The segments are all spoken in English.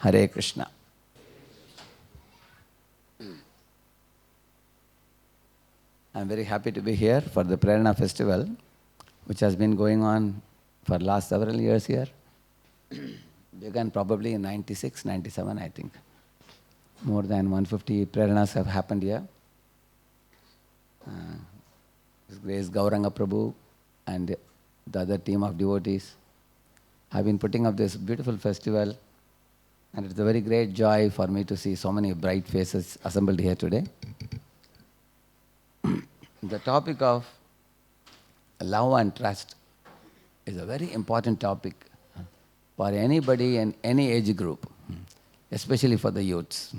Hare Krishna. I'm very happy to be here for the Prerana Festival, which has been going on for last several years here. Began probably in 96, 97, I think. More than 150 Preranas have happened here. His Grace Gauranga Prabhu and the other team of devotees have been putting up this beautiful festival, and it's a very great joy for me to see so many bright faces assembled here today. The topic of love and trust is a very important topic for anybody in any age group, especially for the youths.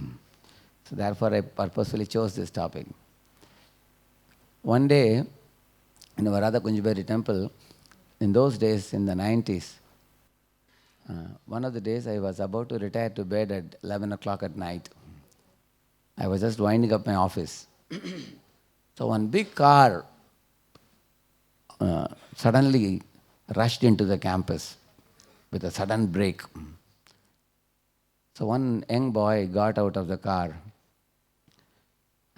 So therefore I purposefully chose this topic. One day in Varada Kunjaberi temple, in those days in the 90s, one of the days I was about to retire to bed at 11 o'clock at night. I was just winding up my office. So one big car suddenly rushed into the campus with a sudden brake. So one young boy got out of the car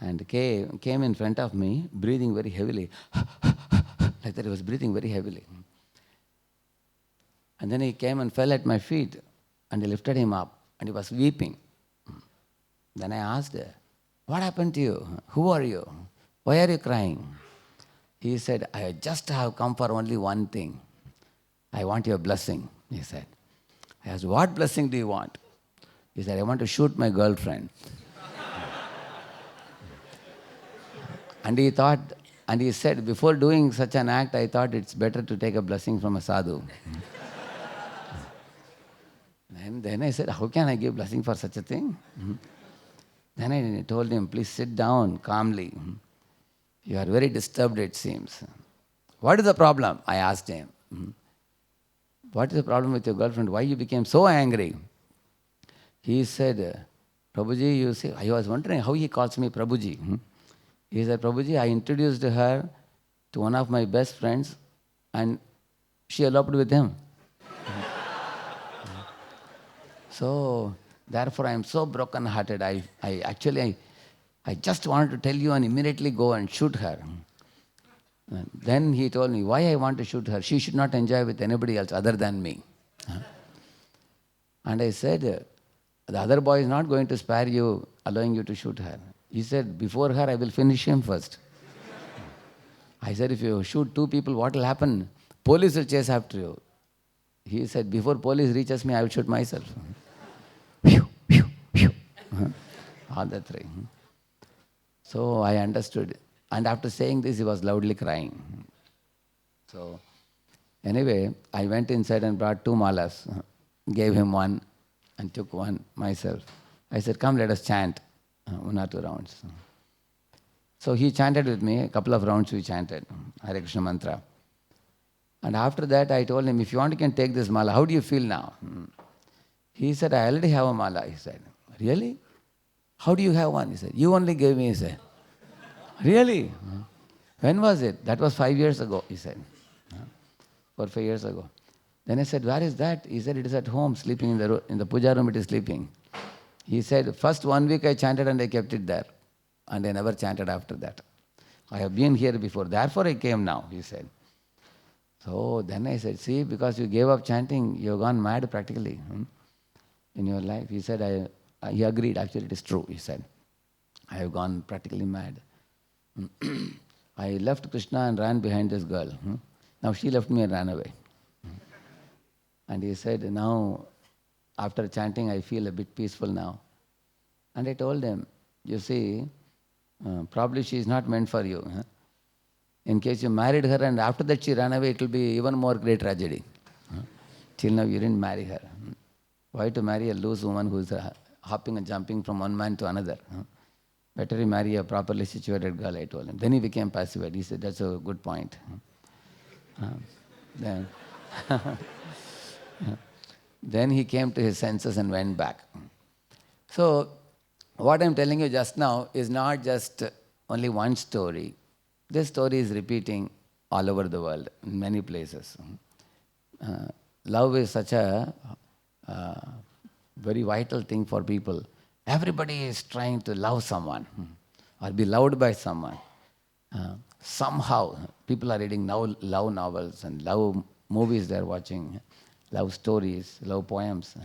and came in front of me, breathing very heavily. Like that he was breathing very heavily. And then he came and fell at my feet, and I lifted him up, and he was weeping. Then I asked, "What happened to you? Who are you? Why are you crying?" He said, "I just have come for only one thing. I want your blessing," he said. I asked, "What blessing do you want?" He said, "I want to shoot my girlfriend." And he said, "Before doing such an act, I thought it's better to take a blessing from a sadhu." And then I said, "How can I give blessing for such a thing?" Then I told him, "Please sit down calmly. You are very disturbed, it seems." "What is the problem?" I asked him. "What is the problem with your girlfriend? Why you became so angry?" He said, "Prabhuji, you see," I was wondering how he calls me Prabhuji. He said, "Prabhuji, I introduced her to one of my best friends and she eloped with him. So, therefore, I am so broken-hearted. I just wanted to tell you and immediately go and shoot her." Then he told me, "Why I want to shoot her? She should not enjoy with anybody else other than me." And I said, "The other boy is not going to spare you, allowing you to shoot her." He said, "Before her, I will finish him first." I said, "If you shoot two people, what will happen? Police will chase after you." He said, "Before police reaches me, I will shoot myself." All the three. So I understood. And after saying this, he was loudly crying. So anyway, I went inside and brought two malas, gave him one and took one myself. I said, "Come, let us chant 1 or 2 rounds." So he chanted with me, a couple of rounds we chanted, Hare Krishna mantra. And after that I told him, "If you want, you can take this mala. How do you feel now?" He said, "I already have a mala." He said, "Really? How do you have one?" He said, "You only gave me," he said. "Really? When was it?" "That was 5 years ago," he said. 4 or 5 years ago. Then I said, "Where is that?" He said, "It is at home, sleeping in the puja room, it is sleeping." He said, "First 1 week I chanted and I kept it there. And I never chanted after that. I have been here before, therefore I came now," he said. So then I said, "See, because you gave up chanting, you have gone mad practically in your life." He said, he agreed, "Actually it is true," he said. "I have gone practically mad. I left Krishna and ran behind this girl. Now she left me and ran away." And he said, "Now, after chanting, I feel a bit peaceful now." And I told him, "You see, probably she is not meant for you. In case you married her and after that she ran away, it will be even more great tragedy. Till now you didn't marry her. Why to marry a loose woman who is hopping and jumping from one man to another? Better you marry a properly situated girl," I told him. Then he became pacified. He said, "That's a good point." Then, then he came to his senses and went back. So, what I'm telling you just now is not just only one story. This story is repeating all over the world, in many places. Love is such a very vital thing for people. Everybody is trying to love someone or be loved by someone. Somehow, people are reading now love novels and love movies they're watching, love stories, love poems.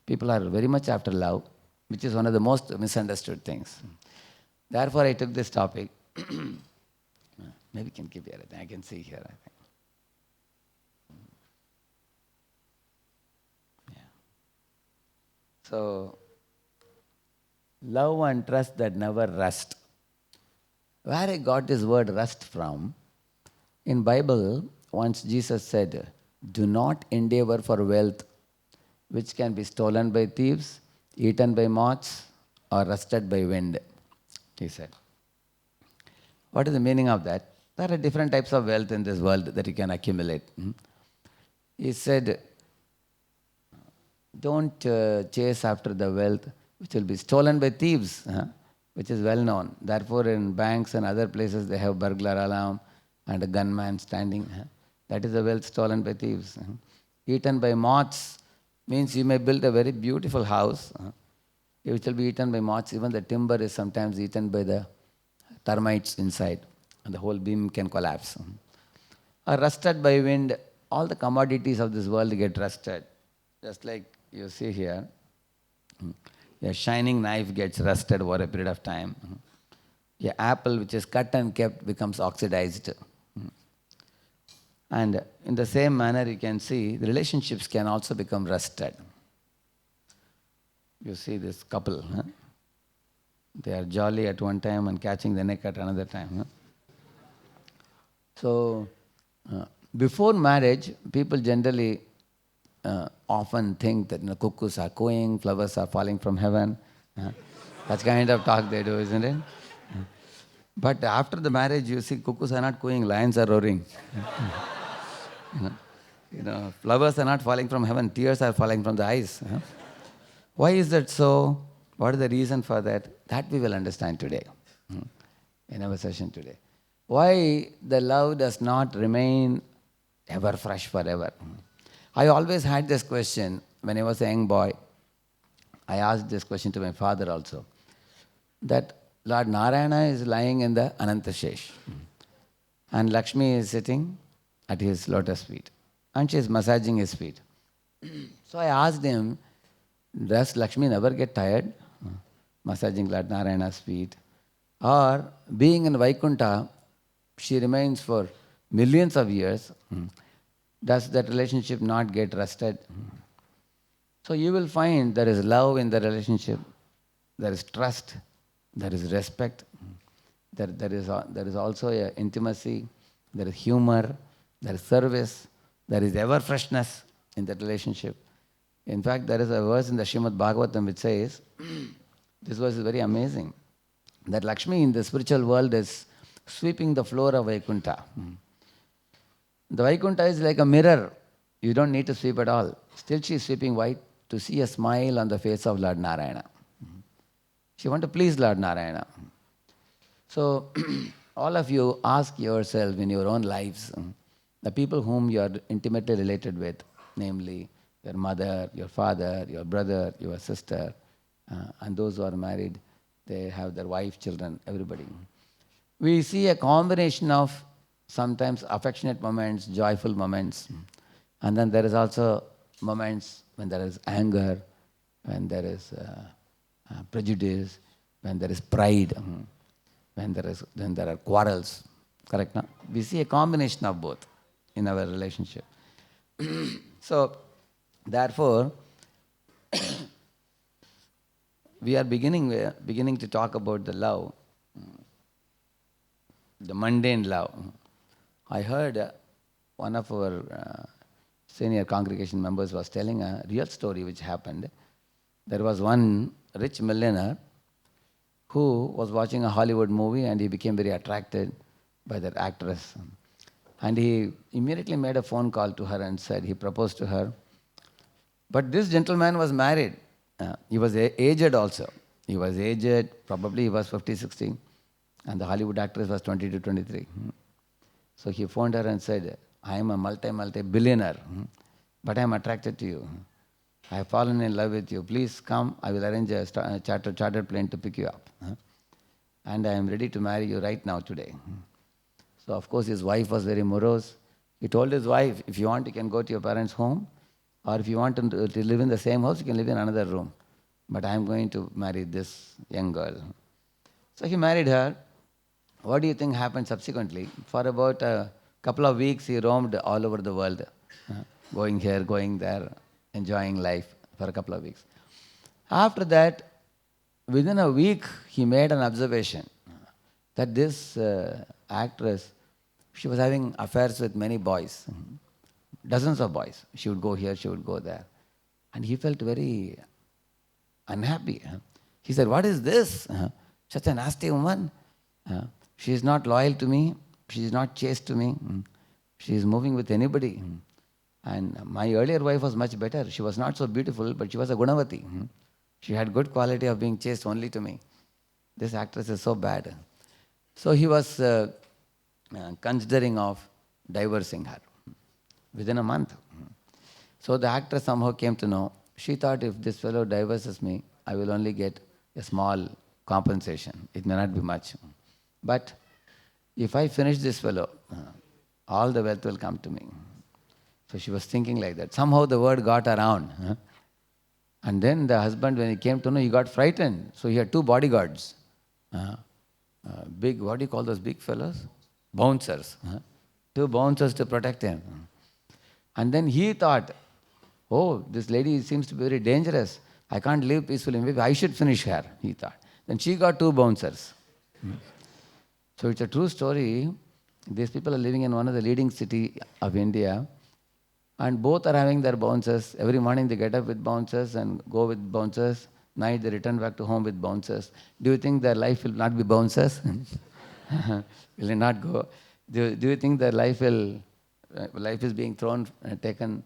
People are very much after love, which is one of the most misunderstood things. Therefore, I took this topic. Maybe you can keep here. I can see here, I think. Yeah. So, love and trust that never rust. Where I got this word rust from, in Bible, once Jesus said, do not endeavor for wealth which can be stolen by thieves, eaten by moths, or rusted by wind, he said. What is the meaning of that? There are different types of wealth in this world that you can accumulate. He said, don't chase after the wealth which will be stolen by thieves, which is well known. Therefore, in banks and other places, they have burglar alarm and a gunman standing. That is the wealth stolen by thieves. Eaten by moths means you may build a very beautiful house, which will be eaten by moths. Even the timber is sometimes eaten by the termites inside, and the whole beam can collapse. Or rusted by wind, all the commodities of this world get rusted. Just like you see here, a shining knife gets rusted over a period of time. An apple which is cut and kept becomes oxidized. And in the same manner, you can see the relationships can also become rusted. You see this couple. They are jolly at one time and catching the neck at another time. So, before marriage, people generally often think that cuckoos are cooing, flowers are falling from heaven. That's kind of talk they do, isn't it? But after the marriage, you see cuckoos are not cooing, lions are roaring. Flowers are not falling from heaven, tears are falling from the eyes. Why is that so? What is the reason for that? That we will understand today, in our session today. Why the love does not remain ever fresh forever? I always had this question when I was a young boy. I asked this question to my father also. That Lord Narayana is lying in the Anantashesh. And Lakshmi is sitting at his lotus feet. And she is massaging his feet. So I asked him, does Lakshmi never get tired massaging Lord Narayana's feet? Or being in Vaikuntha, she remains for millions of years. Does that relationship not get rusted? So you will find there is love in the relationship, there is trust, there is respect, there is also a intimacy, there is humor, there is service, there is ever freshness in that relationship. In fact, there is a verse in the Srimad Bhagavatam which says, this verse is very amazing, that Lakshmi in the spiritual world is sweeping the floor of Vaikuntha. The Vaikuntha is like a mirror. You don't need to sweep at all. Still she is sweeping white to see a smile on the face of Lord Narayana. She wants to please Lord Narayana. So, all of you ask yourself in your own lives, the people whom you are intimately related with, namely your mother, your father, your brother, your sister, and those who are married, they have their wife, children, everybody. We see a combination of sometimes affectionate moments, joyful moments, and then there is also moments when there is anger, when there is prejudice, when there is pride, when there are quarrels. Correct? No? We see a combination of both in our relationship. So, therefore, we are beginning to talk about the love, the mundane love. I heard one of our senior congregation members was telling a real story which happened. There was one rich millionaire who was watching a Hollywood movie and he became very attracted by that actress. And he immediately made a phone call to her and said he proposed to her. But this gentleman was married. He was aged also. He was aged, probably he was 50, 60. And the Hollywood actress was 20 to 23. So he phoned her and said, I am a multi-billionaire, but I am attracted to you. I have fallen in love with you. Please come. I will arrange a chartered plane to pick you up. And I am ready to marry you right now today. So, of course, his wife was very morose. He told his wife, if you want, you can go to your parents' home, or if you want to live in the same house, you can live in another room. But I am going to marry this young girl. So he married her. What do you think happened subsequently? For about a couple of weeks, he roamed all over the world, going here, going there, enjoying life for a couple of weeks. After that, within a week, he made an observation that this actress, she was having affairs with many boys, dozens of boys. She would go here, she would go there. And he felt very unhappy. He said, what is this? Such a nasty woman. She is not loyal to me. She is not chaste to me. She is moving with anybody. And my earlier wife was much better. She was not so beautiful, but she was a Gunavati. She had good quality of being chaste only to me. This actress is so bad. So he was considering of divorcing her within a month. So the actress somehow came to know. She thought, if this fellow divorces me, I will only get a small compensation. It may not be much. But if I finish this fellow, all the wealth will come to me. So she was thinking like that. Somehow the word got around. And then the husband, when he came to know, he got frightened. So he had two bodyguards. Big, what do you call those big fellows? Bouncers. Two bouncers to protect him. And then he thought, oh, this lady seems to be very dangerous. I can't live peacefully. Maybe I should finish her, he thought. Then she got two bouncers. So it's a true story. These people are living in one of the leading cities of India. And both are having their bouncers. Every morning they get up with bouncers and go with bouncers. Night they return back to home with bouncers. Do you think their life will not be bouncers? Will it not go? Do you think their life is being thrown, taken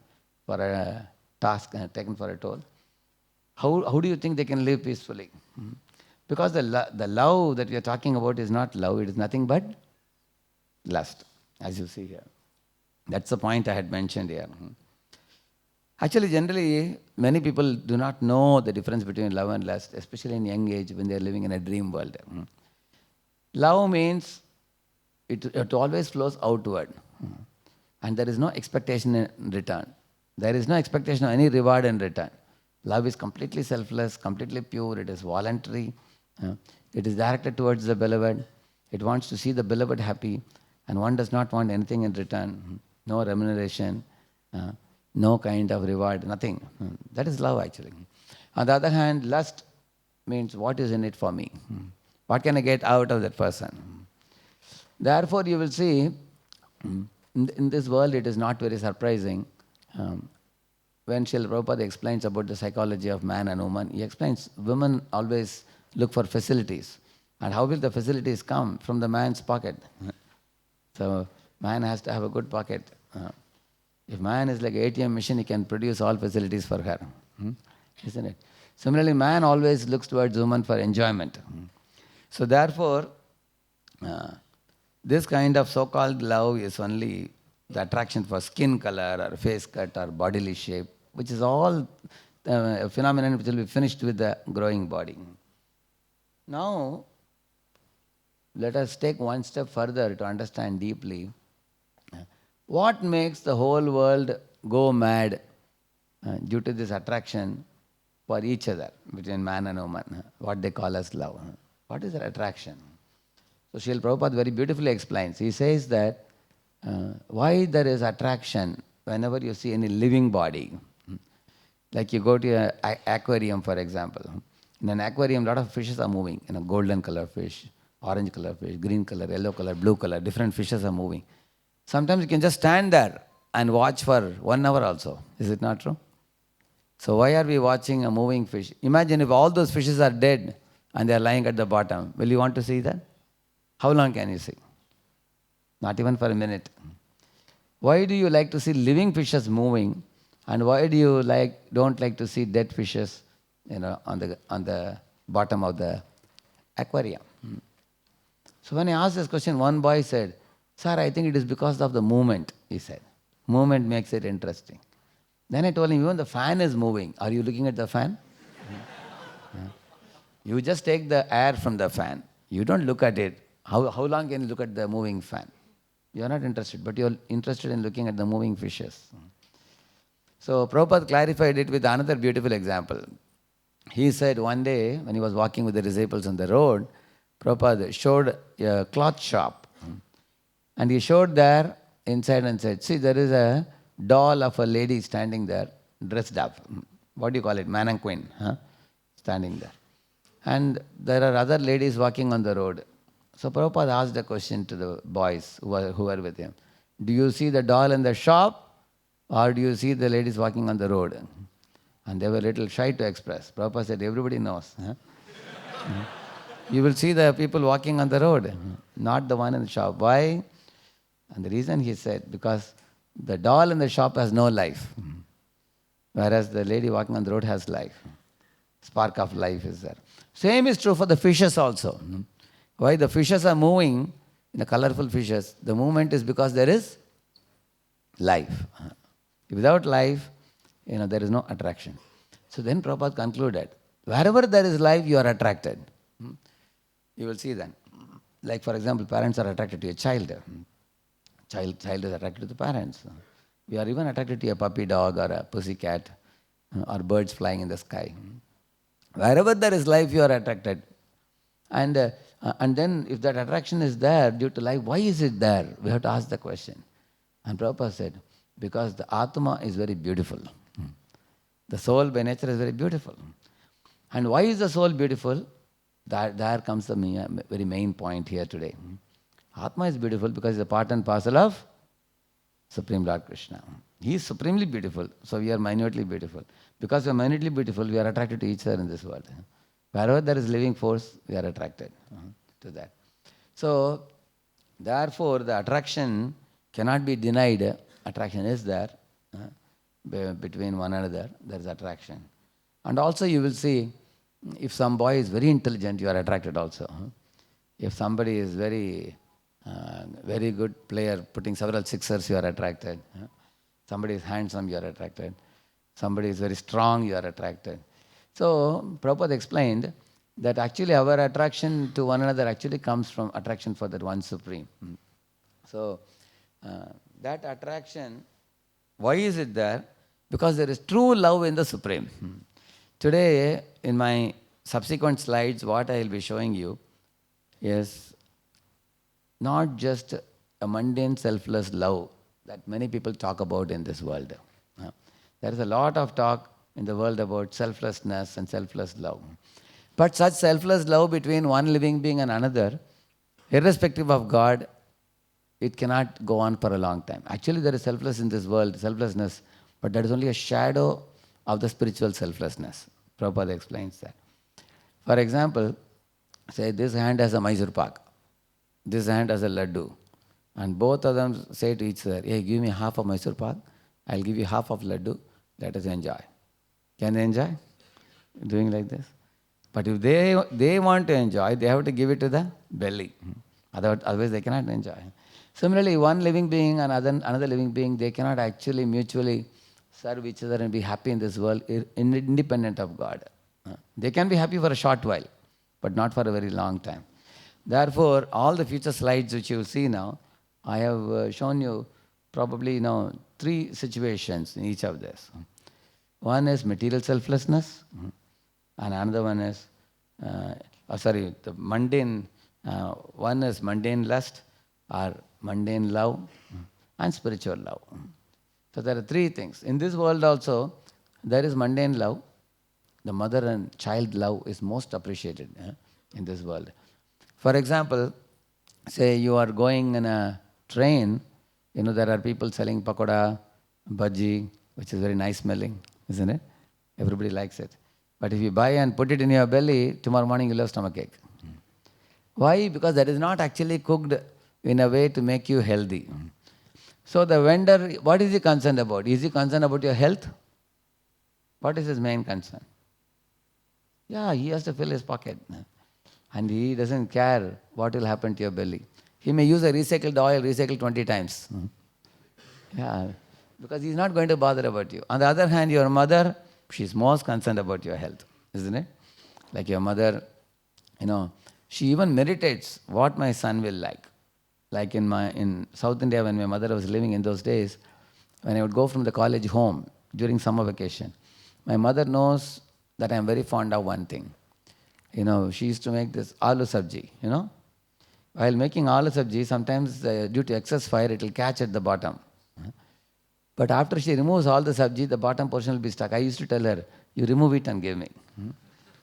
for a task, taken for a toll? How do you think they can live peacefully? Because the love that we are talking about is not love, it is nothing but lust, as you see here. That's the point I had mentioned here. Actually, generally, many people do not know the difference between love and lust, especially in young age when they are living in a dream world. Love means it always flows outward. And there is no expectation in return. There is no expectation of any reward in return. Love is completely selfless, completely pure, it is voluntary. It is directed towards the beloved. It wants to see the beloved happy, and one does not want anything in return. No remuneration, no kind of reward, nothing. That is love actually. On the other hand, lust means what is in it for me? What can I get out of that person? Therefore, you will see, in this world it is not very surprising. When Srila Prabhupada explains about the psychology of man and woman, he explains women always look for facilities. And how will the facilities come? From the man's pocket. So man has to have a good pocket. If man is like an ATM machine, he can produce all facilities for her. Isn't it? Similarly, man always looks towards woman for enjoyment. So therefore, this kind of so-called love is only the attraction for skin color or face cut or bodily shape, which is all a phenomenon which will be finished with the growing body. Now, let us take one step further to understand deeply what makes the whole world go mad due to this attraction for each other between man and woman, what they call as love. What is that attraction? So Srila Prabhupada very beautifully explains. He says that why there is attraction whenever you see any living body. Like you go to an aquarium, for example. In an aquarium, a lot of fishes are moving. Golden color fish, orange color fish, green color, yellow color, blue color, different fishes are moving. Sometimes you can just stand there and watch for 1 hour also. Is it not true? So why are we watching a moving fish? Imagine if all those fishes are dead and they are lying at the bottom. Will you want to see that? How long can you see? Not even for a minute. Why do you like to see living fishes moving, and why do you don't like to see dead fishes, on the bottom of the aquarium? So when I asked this question, one boy said, "Sir, I think it is because of the movement," he said. Movement makes it interesting. Then I told him, even the fan is moving. Are you looking at the fan? You just take the air from the fan. You don't look at it. How long can you look at the moving fan? You're not interested, but you're interested in looking at the moving fishes. So Prabhupada clarified it with another beautiful example. He said one day when he was walking with the disciples on the road, Prabhupada showed a cloth shop. And he showed there inside and said, see, there is a doll of a lady standing there, dressed up. What do you call it? Mannequin, huh? Standing there. And there are other ladies walking on the road. So Prabhupada asked a question to the boys who were with him. Do you see the doll in the shop or do you see the ladies walking on the road? And they were a little shy to express. Prabhupada said, everybody knows. Huh? You will see the people walking on the road, not the one in the shop. Why? And the reason he said, because the doll in the shop has no life, whereas the lady walking on the road has life. Spark of life is there. Same is true for the fishes also. Why the fishes are moving, the colorful fishes, the movement is because there is life. Without life, there is no attraction. So then Prabhupada concluded, wherever there is life, you are attracted. You will see then. Like for example, parents are attracted to a child. Child is attracted to the parents. We are even attracted to a puppy dog or a pussy cat or birds flying in the sky. Wherever there is life, you are attracted. And then if that attraction is there due to life, why is it there? We have to ask the question. And Prabhupada said, because the Atma is very beautiful. The soul by nature is very beautiful. And why is the soul beautiful? There comes the very main point here today. Atma is beautiful because it's a part and parcel of Supreme Lord Krishna. He is supremely beautiful, so we are minutely beautiful. Because we are minutely beautiful, we are attracted to each other in this world. Wherever there is living force, we are attracted to that. So, therefore, the attraction cannot be denied. Attraction is there between one another. There is attraction. And also you will see, if some boy is very intelligent, you are attracted also. If somebody is very good player, putting several sixers, you are attracted. Somebody is handsome, you are attracted. Somebody is very strong, you are attracted. So Prabhupada explained that actually our attraction to one another actually comes from attraction for that one Supreme. So that attraction, why is it there? Because there is true love in the Supreme. Today, in my subsequent slides, what I will be showing you is not just a mundane selfless love that many people talk about in this world. There is a lot of talk in the world about selflessness and selfless love. But such selfless love between one living being and another, irrespective of God, it cannot go on for a long time. Actually, there is selflessness, but that is only a shadow of the spiritual selflessness. Prabhupada explains that. For example, say this hand has a Mysore pak, this hand has a laddu, and both of them say to each other, hey, give me half of Mysore pak, I'll give you half of laddu, let us enjoy. Can they enjoy? Doing like this? But if they want to enjoy, they have to give it to the belly. Otherwise they cannot enjoy. Similarly, one living being and another living being, they cannot actually mutually serve each other and be happy in this world independent of God. They can be happy for a short while, but not for a very long time. Therefore, all the future slides which you see now, I have shown you probably 3 situations in each of this. One is material selflessness, and another one is, the mundane, one is mundane lust or mundane love and spiritual love. So there are 3 things. In this world also, there is mundane love. The mother and child love is most appreciated in this world. For example, say you are going in a train, there are people selling pakoda, bhaji, which is very nice smelling, isn't it? Everybody likes it. But if you buy and put it in your belly, tomorrow morning you'll have stomachache. Why? Because that is not actually cooked in a way to make you healthy. So the vendor, what is he concerned about? Is he concerned about your health? What is his main concern? Yeah, he has to fill his pocket. And he doesn't care what will happen to your belly. He may use a recycled oil, recycled 20 times. Yeah, because he's not going to bother about you. On the other hand, your mother, she's most concerned about your health, isn't it? Like your mother, she even meditates what my son will like. Like in South India, when my mother was living in those days, when I would go from the college home during summer vacation, my mother knows that I'm very fond of one thing. She used to make this aloo sabji. While making aloo sabji, sometimes due to excess fire, it will catch at the bottom. But after she removes all the sabji, the bottom portion will be stuck. I used to tell her, you remove it and give me.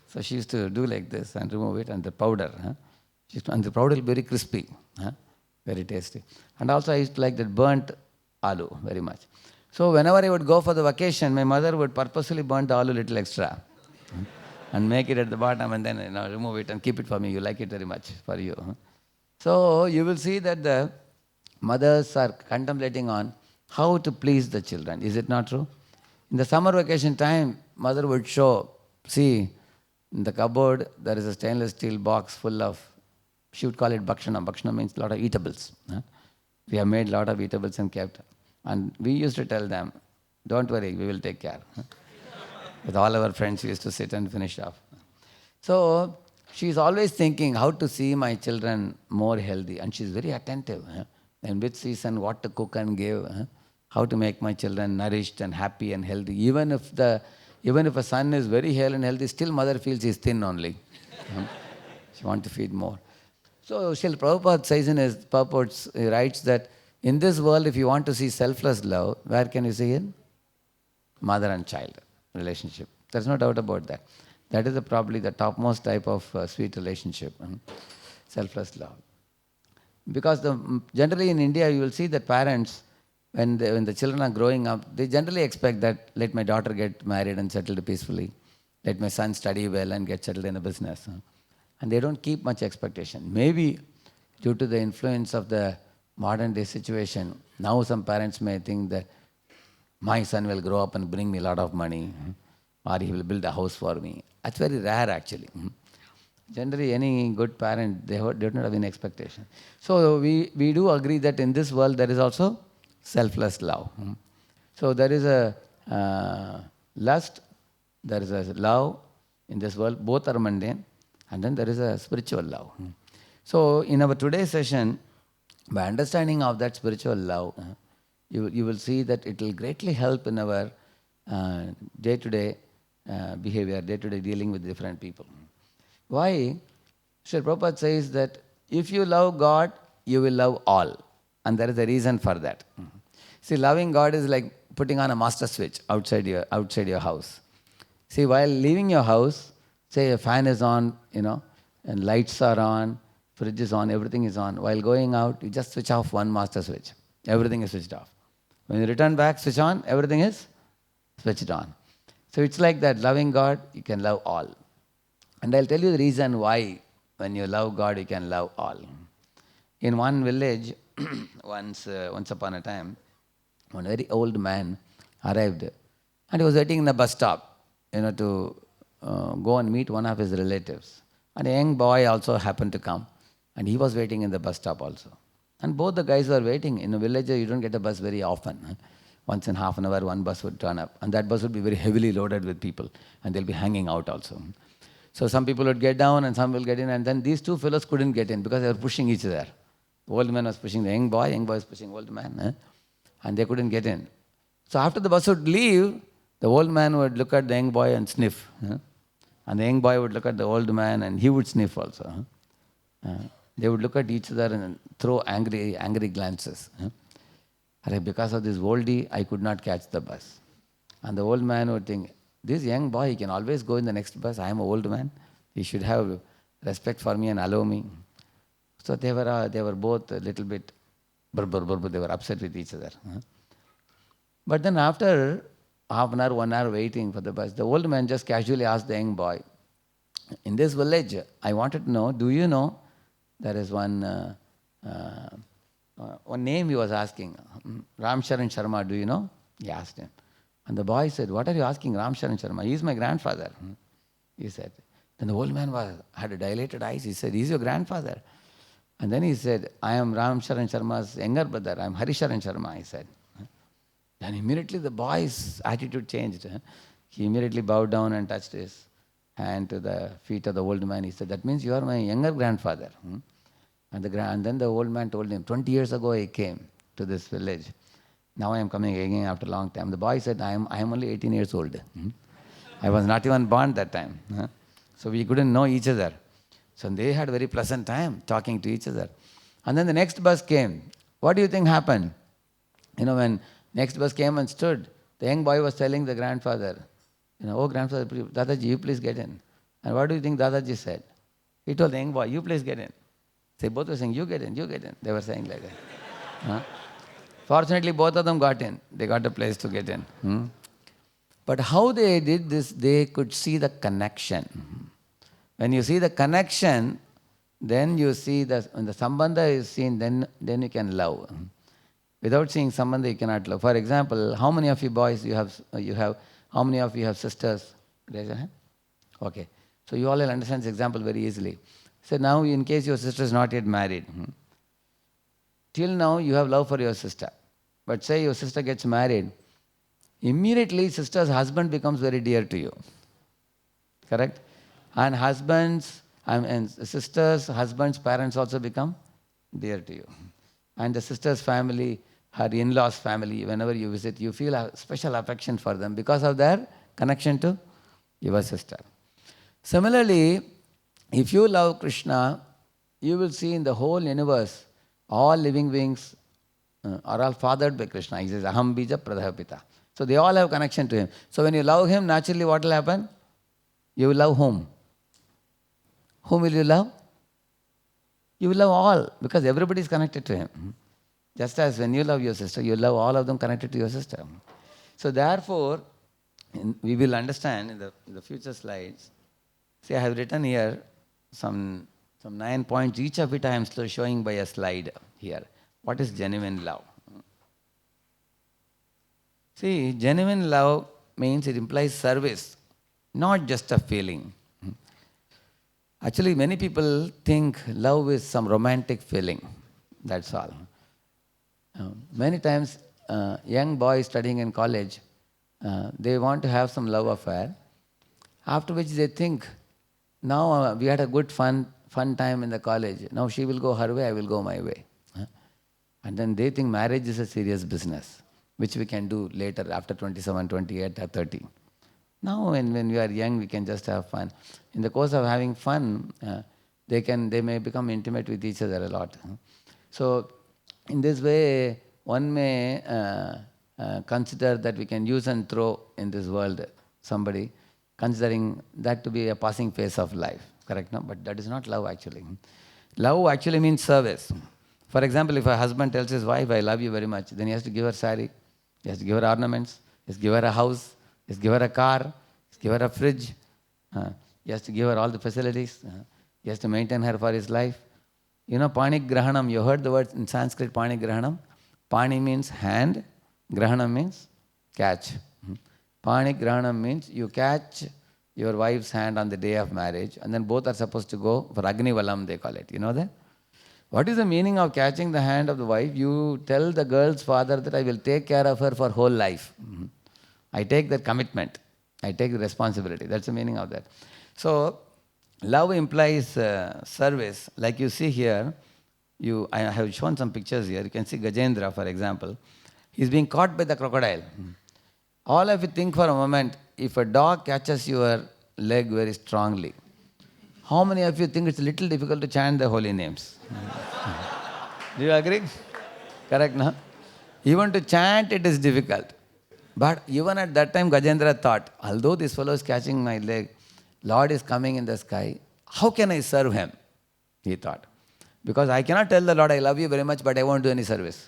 So she used to do like this and remove it, and the powder. And the powder will be very crispy, very tasty. And also I used to like that burnt aloo very much. So whenever I would go for the vacation, my mother would purposely burn the aloo little extra and make it at the bottom and then remove it and keep it for me. You like it very much for you. So you will see that the mothers are contemplating on how to please the children. Is it not true? In the summer vacation time, mother would show, see, in the cupboard there is a stainless steel box full of, she would call it bhakshana. Bhakshana means a lot of eatables. We have made a lot of eatables and kept. And we used to tell them, don't worry, we will take care. With all our friends, we used to sit and finish off. So she is always thinking how to see my children more healthy. And she is very attentive. In which season, what to cook and give. How to make my children nourished and happy and healthy. Even if a son is very hale and healthy, still mother feels he's thin only. She wants to feed more. So Srila Prabhupada says in his purports, he writes that in this world, if you want to see selfless love, where can you see it? Mother and child relationship. There's no doubt about that. That is probably the topmost type of sweet relationship, selfless love. Because generally in India, you will see that parents, when the children are growing up, they generally expect that let my daughter get married and settled peacefully. Let my son study well and get settled in a business. And they don't keep much expectation. Maybe due to the influence of the modern day situation, now some parents may think that my son will grow up and bring me a lot of money, or he will build a house for me. That's very rare actually. Generally, any good parent, they don't have any expectation. So we do agree that in this world there is also selfless love. So there is a lust, there is a love in this world, both are mundane, and then there is a spiritual love. So in our today's session, by understanding of that spiritual love, you will see that it will greatly help in our day-to-day behavior, day-to-day dealing with different people. Why? Srila Prabhupada says that if you love God, you will love all. And there is a reason for that. See, loving God is like putting on a master switch outside your house. See, while leaving your house, say a fan is on, and lights are on, fridge is on, everything is on. While going out, you just switch off one master switch. Everything is switched off. When you return back, switch on, everything is switched on. So it's like that, loving God, you can love all. And I'll tell you the reason why when you love God, you can love all. In one village, once upon a time, one very old man arrived and he was waiting in the bus stop, to go and meet one of his relatives. And a young boy also happened to come and he was waiting in the bus stop also. And both the guys were waiting. In a village, you don't get a bus very often. Once in half an hour, one bus would turn up. And that bus would be very heavily loaded with people. And they'll be hanging out also. So some people would get down and some will get in. And then these two fellows couldn't get in because they were pushing each other. The old man was pushing the young boy was pushing the old man. And they couldn't get in. So after the bus would leave, the old man would look at the young boy and sniff. And the young boy would look at the old man and he would sniff also. They would look at each other and throw angry glances. Because of this oldie, I could not catch the bus. And the old man would think, this young boy, he can always go in the next bus. I am an old man. He should have respect for me and allow me. So they were both a little bit, they were upset with each other. But then after half an hour, 1 hour waiting for the bus, the old man just casually asked the young boy, in this village, I wanted to know, do you know, there is one name he was asking, Ram Sharan Sharma, do you know? He asked him. And the boy said, what are you asking Ram Sharan Sharma? He is my grandfather. He said. Then the old man had a dilated eyes. He said, he is your grandfather. And then he said, I am Ram Sharan Sharma's younger brother. I am Hari Sharan Sharma, he said. Then immediately the boy's attitude changed. He immediately bowed down and touched his hand to the feet of the old man. He said, "That means you are my younger grandfather." And then the old man told him, 20 years ago I came to this village. Now I am coming again after a long time. The boy said, I am only 18 years old. I was not even born that time. So we couldn't know each other. So they had a very pleasant time talking to each other. And then the next bus came. What do you think happened? When next bus came and stood, the young boy was telling the grandfather, "Oh grandfather, Dadaji, you please get in." And what do you think Dadaji said? He told the young boy, "You please get in." They both were saying, "You get in, you get in." They were saying like that. Fortunately, both of them got in. They got a place to get in. But how they did this, they could see the connection. When you see the connection, then you see when the sambandha is seen, then you can love. Without seeing sambandha, you cannot love. For example, how many of you boys how many of you have sisters? Raise your hand. Okay. So you all will understand this example very easily. So now, in case your sister is not yet married, till now you have love for your sister. But say your sister gets married, immediately sister's husband becomes very dear to you. Correct? And sisters' husbands' parents also become dear to you. And the sister's family, her in-laws' family, whenever you visit, you feel a special affection for them because of their connection to your sister. Similarly, if you love Krishna, you will see in the whole universe, all living beings are all fathered by Krishna. He says, "Aham bija pradha pita." So they all have connection to him. So when you love him, naturally what will happen? You will love whom? Whom will you love? You will love all, because everybody is connected to him. Just as when you love your sister, you love all of them connected to your sister. So therefore, we will understand in the future slides. See, I have written here some 9 points. Each of it I am still showing by a slide here. What is genuine love? See, genuine love means it implies service, not just a feeling. Actually, many people think love is some romantic feeling. That's all. Many times, young boys studying in college, they want to have some love affair, after which they think, now we had a good fun time in the college. Now she will go her way, I will go my way. And then they think marriage is a serious business, which we can do later after 27, 28 or 30. Now when we are young, we can just have fun. In the course of having fun, they may become intimate with each other a lot. So in this way, one may consider that we can use and throw in this world somebody, considering that to be a passing phase of life. Correct? No? But that is not love actually. Love actually means service. For example, if a husband tells his wife, "I love you very much," then he has to give her sari, he has to give her ornaments, he has to give her a house, he has to give her a car, he has to give her a fridge, he has to give her all the facilities, he has to maintain her for his life. Pani grahanam, you heard the word in Sanskrit, pani grahanam. Pani means hand, grahanam means catch. Pani grahanam means you catch your wife's hand on the day of marriage, and then both are supposed to go for Agni Valam, they call it. You know that? What is the meaning of catching the hand of the wife? You tell the girl's father that I will take care of her for whole life. I take that commitment. I take the responsibility. That's the meaning of that. So, love implies service. Like you see here, I have shown some pictures here. You can see Gajendra, for example. He's being caught by the crocodile. All of you think for a moment, if a dog catches your leg very strongly, how many of you think it's a little difficult to chant the holy names? Do you agree? Correct, no? Even to chant it is difficult. But even at that time, Gajendra thought, although this fellow is catching my leg, Lord is coming in the sky, how can I serve him? He thought. Because I cannot tell the Lord, I love you very much, but I won't do any service.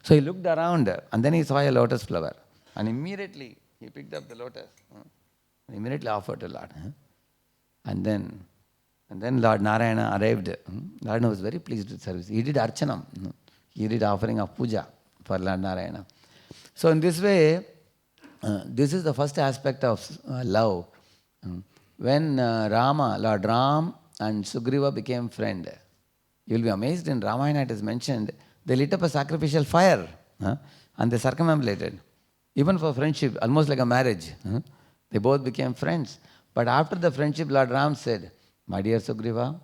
So he looked around and then he saw a lotus flower. And immediately he picked up the lotus and immediately offered to Lord. And then Lord Narayana arrived. Lord Narayana was very pleased with service. He did archanam. He did offering of puja for Lord Narayana. So in this way, this is the first aspect of love. When Lord Ram and Sugriva became friends, you will be amazed in Ramayana it is mentioned, they lit up a sacrificial fire. and they circumambulated. Even for friendship, almost like a marriage. They both became friends. But after the friendship, Lord Ram said, "My dear Sugriva,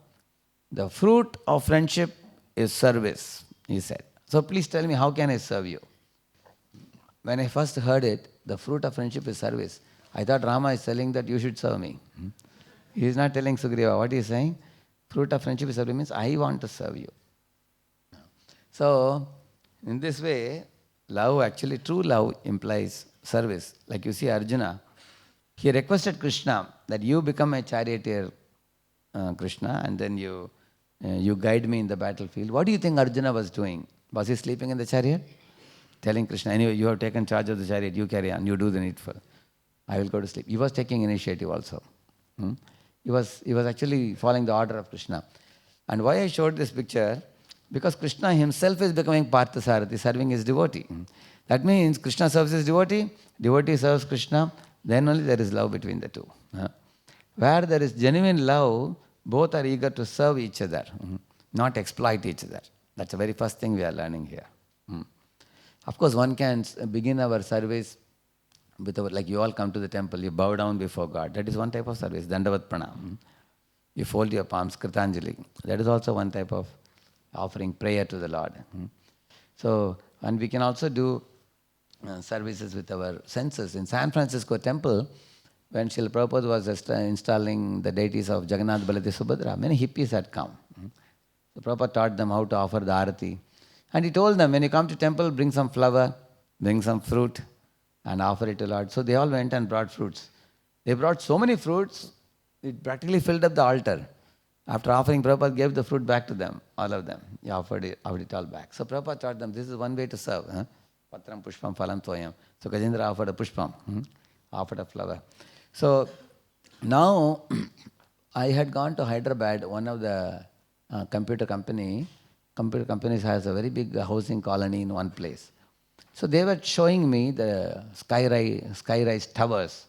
the fruit of friendship is service," he said. "So please tell me, how can I serve you?" When I first heard it, the fruit of friendship is service. I thought Rama is telling that you should serve me. He is not telling Sugriva. What he is saying? Fruit of friendship is service means I want to serve you. So, in this way, love, actually true love implies service. Like you see Arjuna, he requested Krishna that you become a charioteer, Krishna, and then you guide me in the battlefield. What do you think Arjuna was doing? Was he sleeping in the chariot? Telling Krishna, anyway, you have taken charge of the chariot, you carry on, you do the needful. I will go to sleep. He was taking initiative also. He was actually following the order of Krishna. And why I showed this picture? Because Krishna himself is becoming Parthasarathi, serving his devotee. That means Krishna serves his devotee, devotee serves Krishna, then only there is love between the two. Where there is genuine love, both are eager to serve each other, not exploit each other. That's the very first thing we are learning here. Of course, one can begin our service with like you all come to the temple, you bow down before God. That is one type of service, Dandavat Pranam. You fold your palms, Kritanjali. That is also one type of offering prayer to the Lord. So, and we can also do services with our senses. In San Francisco temple, when Srila Prabhupada was installing the deities of Jagannath, Baladev, Subhadra, many hippies had come. So Prabhupada taught them how to offer the arati. And he told them, when you come to temple, bring some flower, bring some fruit, and offer it to Lord. So they all went and brought fruits. They brought so many fruits, it practically filled up the altar. After offering, Prabhupada gave the fruit back to them, all of them. He offered it all back. So Prabhupada taught them, this is one way to serve. Patram pushpam phalam toyam. So Gajendra offered a pushpam, offered a flower. So now I had gone to Hyderabad, one of the computer companies has a very big housing colony in one place. So they were showing me the sky-rise towers.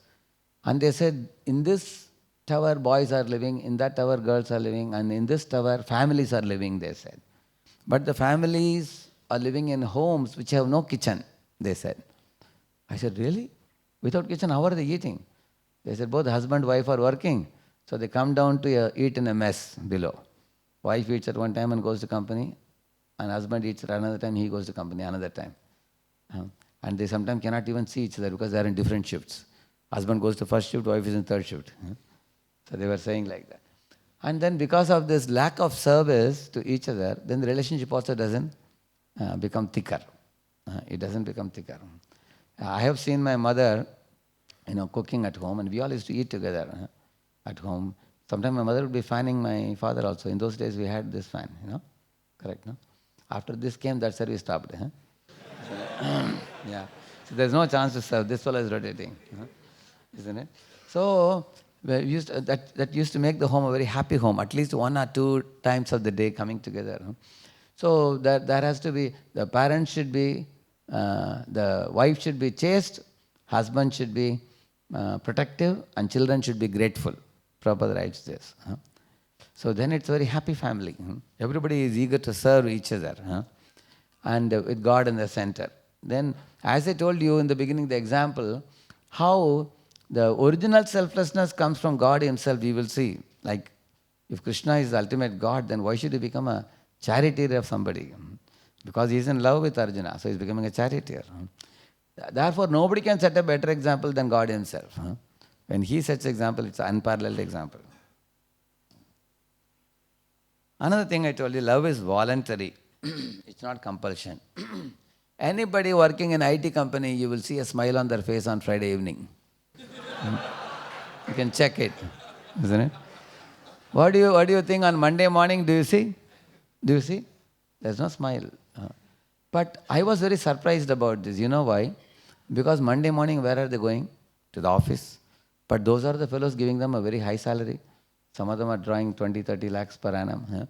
And they said, in this tower boys are living, in that tower girls are living, and in this tower families are living, they said. But the families are living in homes which have no kitchen, they said. I said, really? Without kitchen, how are they eating? They said, both husband and wife are working. So they come down to eat in a mess below. Wife eats at one time and goes to company, and husband eats at another time, he goes to company another time. And they sometimes cannot even see each other because they are in different shifts. Husband goes to first shift, wife is in third shift. So they were saying like that. And then because of this lack of service to each other, then the relationship also doesn't become thicker. It doesn't become thicker. I have seen my mother, cooking at home, and we all used to eat together at home. Sometimes my mother would be fanning my father also. In those days we had this fan, correct, no? After this came, that service stopped. Yeah. So there's no chance to serve. This fellow is rotating, isn't it? So that used to make the home a very happy home, at least 1 or 2 times of the day coming together. So there has to be, the parents should be, the wife should be chaste, husband should be protective, and children should be grateful. Prabhupada writes this. So then it's a very happy family. Everybody is eager to serve each other, and with God in the center. Then, as I told you in the beginning, the example, how the original selflessness comes from God himself, we will see. Like, if Krishna is the ultimate God, then why should he become a charioteer of somebody? Because he is in love with Arjuna, so he is becoming a charioteer. Therefore, nobody can set a better example than God himself. When he sets example, it's an unparalleled example. Another thing I told you, love is voluntary. It's not compulsion. Anybody working in IT company, you will see a smile on their face on Friday evening. You can check it, isn't it? What do you think on Monday morning? Do you see? There's no smile. But I was very surprised about this. You know why? Because Monday morning, where are they going? To the office. But those are the fellows giving them a very high salary. Some of them are drawing 20, 30 lakhs per annum.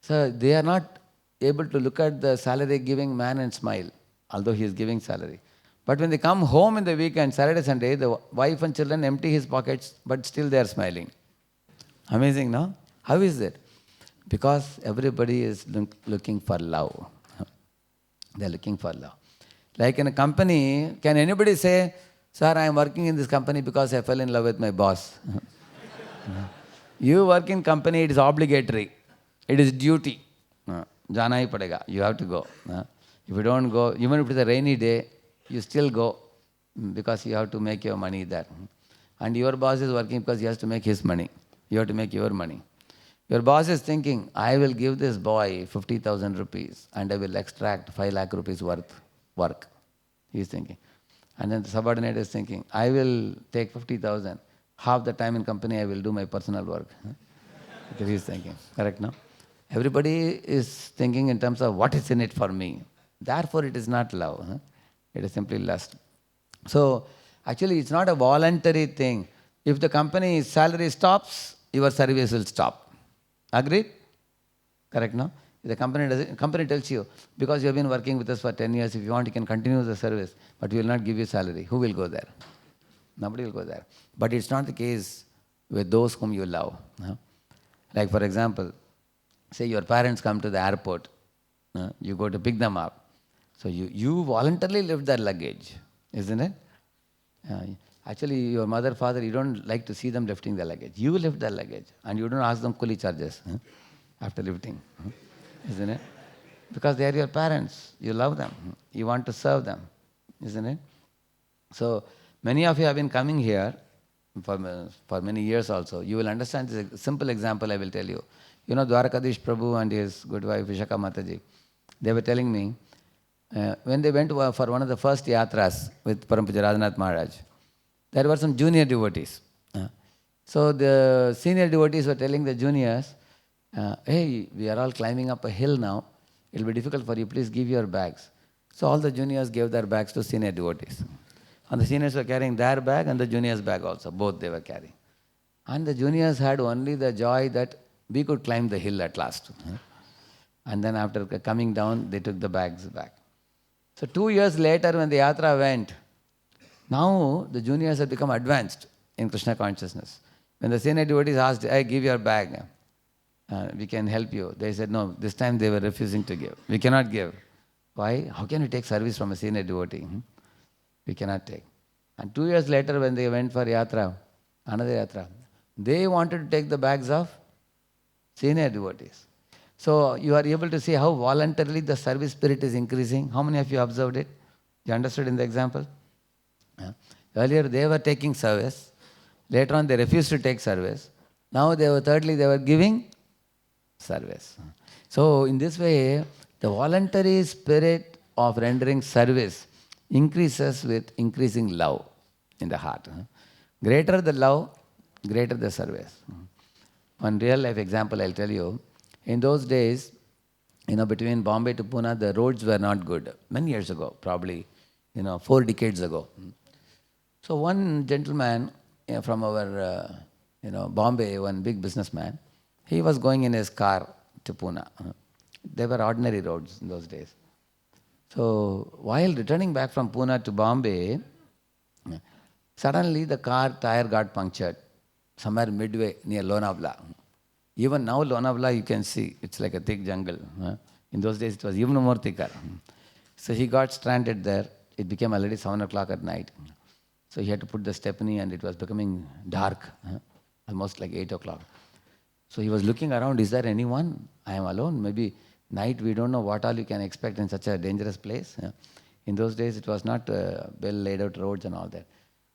So they are not able to look at the salary giving man and smile, although he is giving salary. But when they come home in the weekend, Saturday, Sunday, the wife and children empty his pockets, but still they are smiling. Amazing, no? How is that? Because everybody is looking for love. They are looking for love. Like in a company, can anybody say, sir, I am working in this company because I fell in love with my boss? You work in company, it is obligatory. It is duty. Jana hi padega. You have to go. If you don't go, even if it is a rainy day, you still go because you have to make your money there. And your boss is working because he has to make his money. You have to make your money. Your boss is thinking, I will give this boy 50,000 rupees and I will extract 5 lakh rupees worth work. He is thinking. And then the subordinate is thinking, I will take 50,000. Half the time in company I will do my personal work. He is thinking. Correct, no? Everybody is thinking in terms of what is in it for me. Therefore, it is not love. It is simply lust. So, actually, it's not a voluntary thing. If the company's salary stops, your service will stop. Agreed? Correct, no? If the company tells you, because you have been working with us for 10 years, if you want, you can continue the service, but we will not give you salary. Who will go there? Nobody will go there. But it's not the case with those whom you love. Like, for example, say your parents come to the airport, you go to pick them up. So you voluntarily lift their luggage, isn't it? Actually, your mother, father, you don't like to see them lifting their luggage. You lift their luggage and you don't ask them coolie charges after lifting, isn't it? Because they are your parents. You love them. You want to serve them, isn't it? So many of you have been coming here for many years also. You will understand this simple example I will tell you. You know Dwarakadish Prabhu and his good wife Vishaka Mataji. They were telling me, when they went for one of the first yatras with Param Pujya Radhanath Maharaj, there were some junior devotees. So the senior devotees were telling the juniors, hey, we are all climbing up a hill now. It will be difficult for you. Please give your bags. So all the juniors gave their bags to senior devotees. And the seniors were carrying their bag and the juniors' bag also. Both they were carrying. And the juniors had only the joy that we could climb the hill at last. And then after coming down, they took the bags back. So 2 years later, when the yatra went, now the juniors have become advanced in Krishna consciousness. When the senior devotees asked, hey, give your bag, we can help you. They said, no, this time they were refusing to give. We cannot give. Why? How can we take service from a senior devotee? We cannot take. And 2 years later, when they went for yatra, another yatra, they wanted to take the bags of senior devotees. So you are able to see how voluntarily the service spirit is increasing. How many of you observed it? You understood in the example? Earlier they were taking service. Later on they refused to take service. Now thirdly they were giving service. So in this way, the voluntary spirit of rendering service increases with increasing love in the heart. Greater the love, greater the service. One real life example I'll tell you. In those days, between Bombay to Pune, the roads were not good. Many years ago, probably, 4 decades ago. So one gentleman from our, Bombay, one big businessman, he was going in his car to Pune. They were ordinary roads in those days. So while returning back from Pune to Bombay, suddenly the car tire got punctured somewhere midway near Lonavala. Even now Lonavala you can see, it's like a thick jungle. In those days it was even more thicker. So he got stranded there. It became already 7 o'clock at night. So he had to put the stepney and it was becoming dark, almost like 8 o'clock. So he was looking around, is there anyone? I am alone. Maybe night we don't know what all you can expect in such a dangerous place. In those days it was not well laid out roads and all that.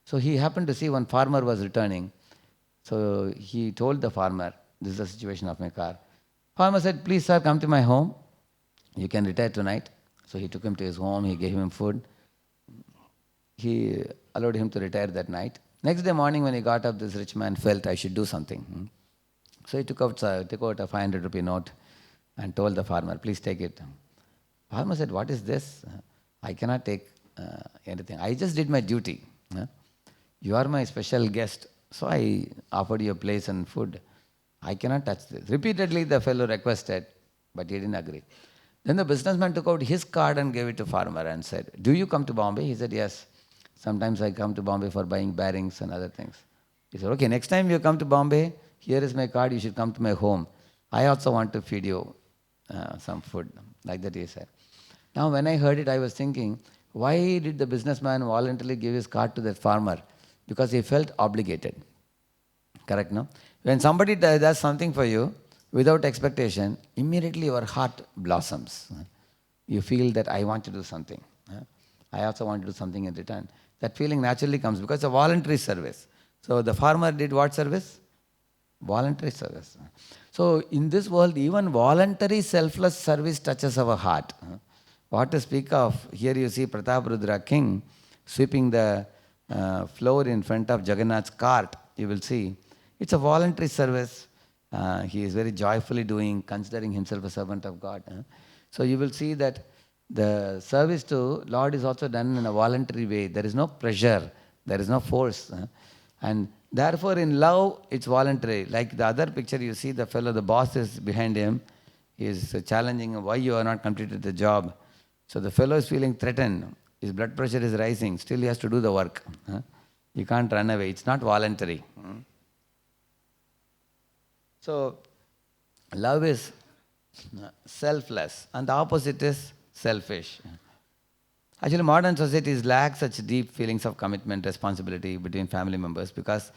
So he happened to see one farmer was returning. So he told the farmer, this is the situation of my car. Farmer said, please sir, come to my home. You can retire tonight. So he took him to his home, he gave him food. He allowed him to retire that night. Next day morning when he got up, this rich man felt I should do something. So he took out a 500 rupee note and told the farmer, please take it. Farmer said, what is this? I cannot take anything. I just did my duty. You are my special guest. So I offered you a place and food. I cannot touch this. Repeatedly the fellow requested, but he didn't agree. Then the businessman took out his card and gave it to farmer and said, do you come to Bombay? He said, yes. Sometimes I come to Bombay for buying bearings and other things. He said, okay, next time you come to Bombay, here is my card, you should come to my home. I also want to feed you some food. Like that he said. Now when I heard it, I was thinking, Why did the businessman voluntarily give his cart to that farmer? Because he felt obligated. Correct, no? When somebody does something for you without expectation, immediately your heart blossoms. You feel that I want to do something. I also want to do something in return. That feeling naturally comes because it's a voluntary service. So the farmer did what service? Voluntary service. So in this world, even voluntary selfless service touches our heart. What to speak of? Here you see Prataparudra king sweeping the floor in front of Jagannath's cart. You will see it's a voluntary service. He is very joyfully doing, considering himself a servant of God. So you will see that the service to Lord is also done in a voluntary way. There is no pressure. There is no force. And therefore in love, it's voluntary. Like the other picture, you see the fellow, the boss is behind him. He is challenging him, why you are not completed the job. So the fellow is feeling threatened. His blood pressure is rising. Still he has to do the work. You can't run away. It's not voluntary. So love is selfless and the opposite is selfish. Actually, modern societies lack such deep feelings of commitment, responsibility between family members because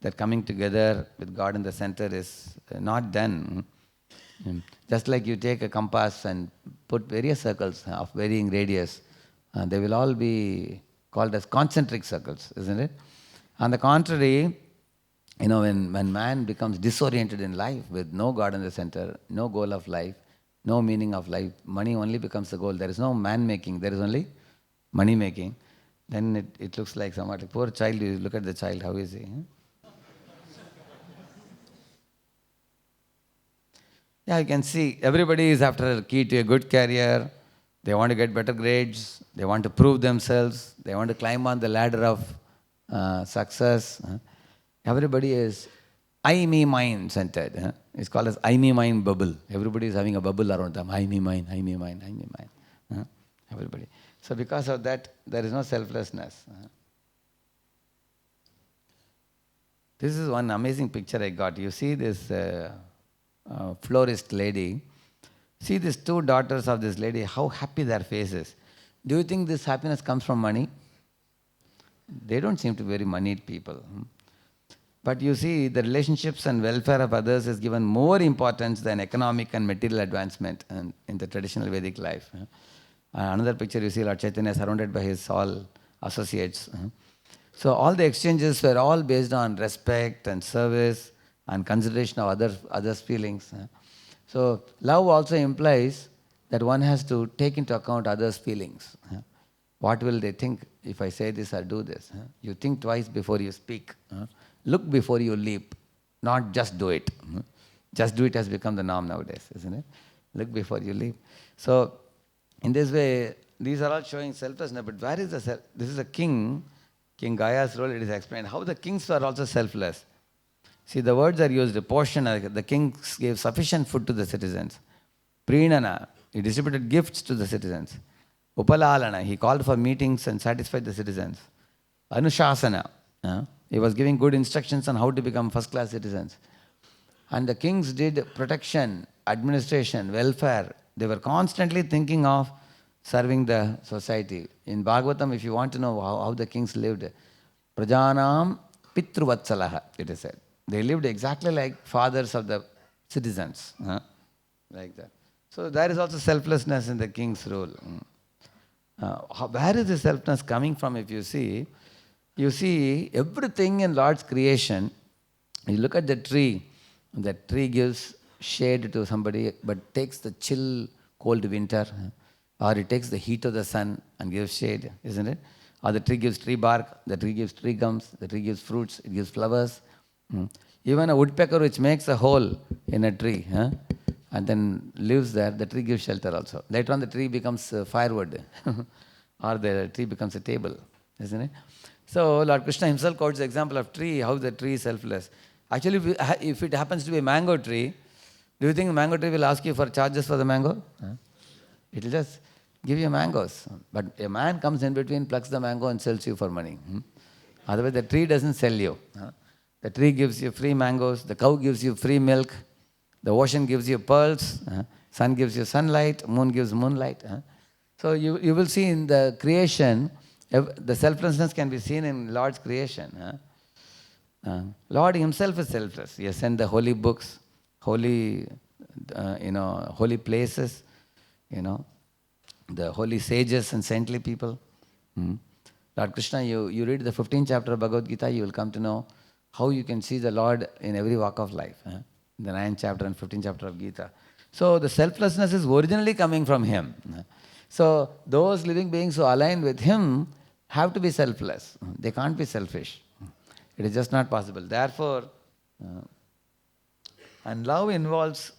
that coming together with God in the center is not done. Just like you take a compass and put various circles of varying radius, they will all be called as concentric circles, isn't it? On the contrary, when man becomes disoriented in life with no God in the center, no goal of life, no meaning of life, money only becomes the goal. There is no man making, there is only money making. Then it looks like somewhat like poor child. You look at the child, how is he? Yeah, you can see everybody is after a key to a good career. They want to get better grades. They want to prove themselves. They want to climb on the ladder of success. Everybody is I, me, mine centered. It's called as I, me, mine bubble. Everybody is having a bubble around them. I, me, mine, I, me, mine, I, me, mine. Everybody. So because of that, there is no selflessness. This is one amazing picture I got. You see this florist lady. See these two daughters of this lady, how happy their faces. Do you think this happiness comes from money? They don't seem to be very moneyed people. But you see, the relationships and welfare of others is given more importance than economic and material advancement in the traditional Vedic life. Another picture you see Lord Chaitanya surrounded by his all associates. So all the exchanges were all based on respect and service and consideration of others' feelings. So love also implies that one has to take into account others' feelings. What will they think if I say this or do this? You think twice before you speak. Look before you leap, not just do it. Just do it has become the norm nowadays, isn't it? Look before you leap. So in this way, these are all showing selflessness. But where is the self? This is a king. King Gaya's role, it is explained. How the kings were also selfless. See, the words are used. Portion, the kings gave sufficient food to the citizens. Prinana, he distributed gifts to the citizens. Upalalana, he called for meetings and satisfied the citizens. Anushasana, he was giving good instructions on how to become first-class citizens. And the kings did protection, administration, welfare. They were constantly thinking of serving the society. In Bhagavatam, if you want to know how the kings lived, Prajanam Pitruvatsalaha, it is said. They lived exactly like fathers of the citizens. Like that. So there is also selflessness in the king's role. Where is the selflessness coming from if you see? You see everything in Lord's creation. You look at the tree gives shade to somebody but takes the chill, cold winter. Or it takes the heat of the sun and gives shade, isn't it? Or the tree gives tree bark, the tree gives tree gums, the tree gives fruits, it gives flowers. Even a woodpecker which makes a hole in a tree and then lives there, the tree gives shelter also. Later on the tree becomes firewood or the tree becomes a table, isn't it? So Lord Krishna himself quotes the example of tree, how the tree is selfless. Actually, if it happens to be a mango tree, do you think the mango tree will ask you for charges for the mango? It will just give you mangoes. But a man comes in between, plucks the mango and sells you for money. Otherwise, the tree doesn't sell you. The tree gives you free mangoes, the cow gives you free milk, the ocean gives you pearls, sun gives you sunlight, moon gives moonlight. So you will see in the creation, the selflessness can be seen in Lord's creation. Lord himself is selfless. He has sent the holy books, holy, holy places, you know, the holy sages and saintly people. Lord Krishna, you read the 15th chapter of Bhagavad Gita, you will come to know how you can see the Lord in every walk of life. The 9th chapter and 15th chapter of Gita. So the selflessness is originally coming from Him. So those living beings who align with Him have to be selfless. They can't be selfish. It is just not possible. Therefore, and love involves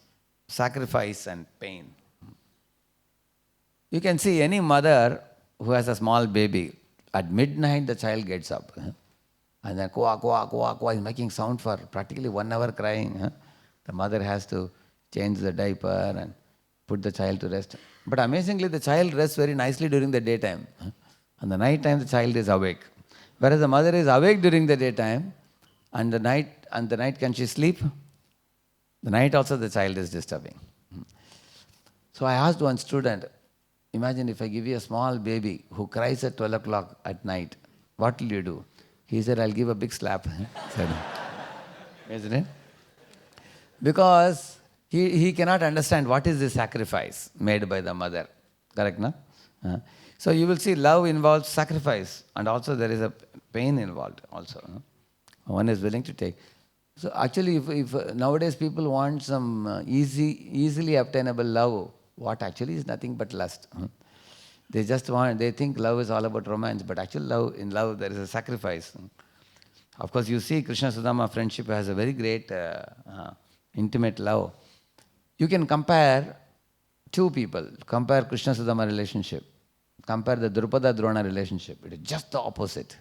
sacrifice and pain. You can see any mother who has a small baby, at midnight the child gets up. And then kwa, kwa, kwa, kwa is making sound for practically 1 hour crying. The mother has to change the diaper and put the child to rest. But amazingly, the child rests very nicely during the daytime. And the night time, the child is awake. Whereas the mother is awake during the daytime, and the night can she sleep? The night also the child is disturbing. So I asked one student, imagine if I give you a small baby who cries at 12 o'clock at night, what will you do? He said, I'll give a big slap. Isn't it? Because he cannot understand what is the sacrifice made by the mother. Correct, no? So you will see love involves sacrifice, and also there is a pain involved also. One is willing to take. So actually, if nowadays people want some easily obtainable love, what actually is nothing but lust. They think love is all about romance, but actually in love there is a sacrifice. Of course, you see Krishna Sudama friendship has a very great intimate love. You can compare two people, compare Krishna Sudama relationship, compare the Drupada Drona relationship. It is just the opposite.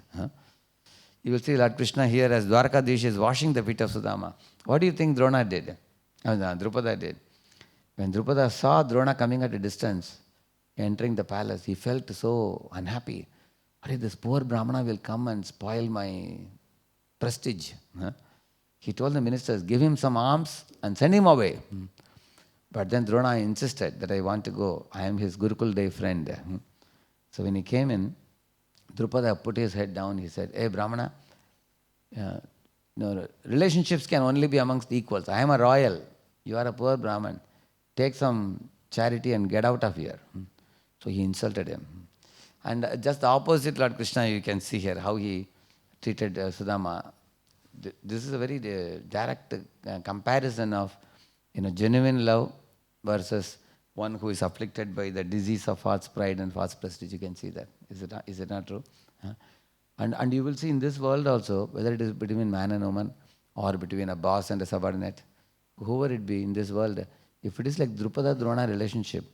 You will see Lord Krishna here as Dwarkadish is washing the feet of Sudama. What do you think Drona did? Drupada did. When Drupada saw Drona coming at a distance, entering the palace, he felt so unhappy. This poor Brahmana will come and spoil my prestige. He told the ministers, give him some alms and send him away. But then Drona insisted that I want to go. I am his Gurukul Day friend. So when he came in, Drupada put his head down. He said, hey Brahmana, relationships can only be amongst equals. I am a royal. You are a poor Brahman. Take some charity and get out of here. So he insulted him. And just the opposite, Lord Krishna, you can see here how he treated Sudama. This is a very direct comparison of genuine love versus one who is afflicted by the disease of false pride and false prestige. You can see that. Is it not true? And you will see in this world also, whether it is between man and woman or between a boss and a subordinate, whoever it be in this world, if it is like Drupada Drona relationship,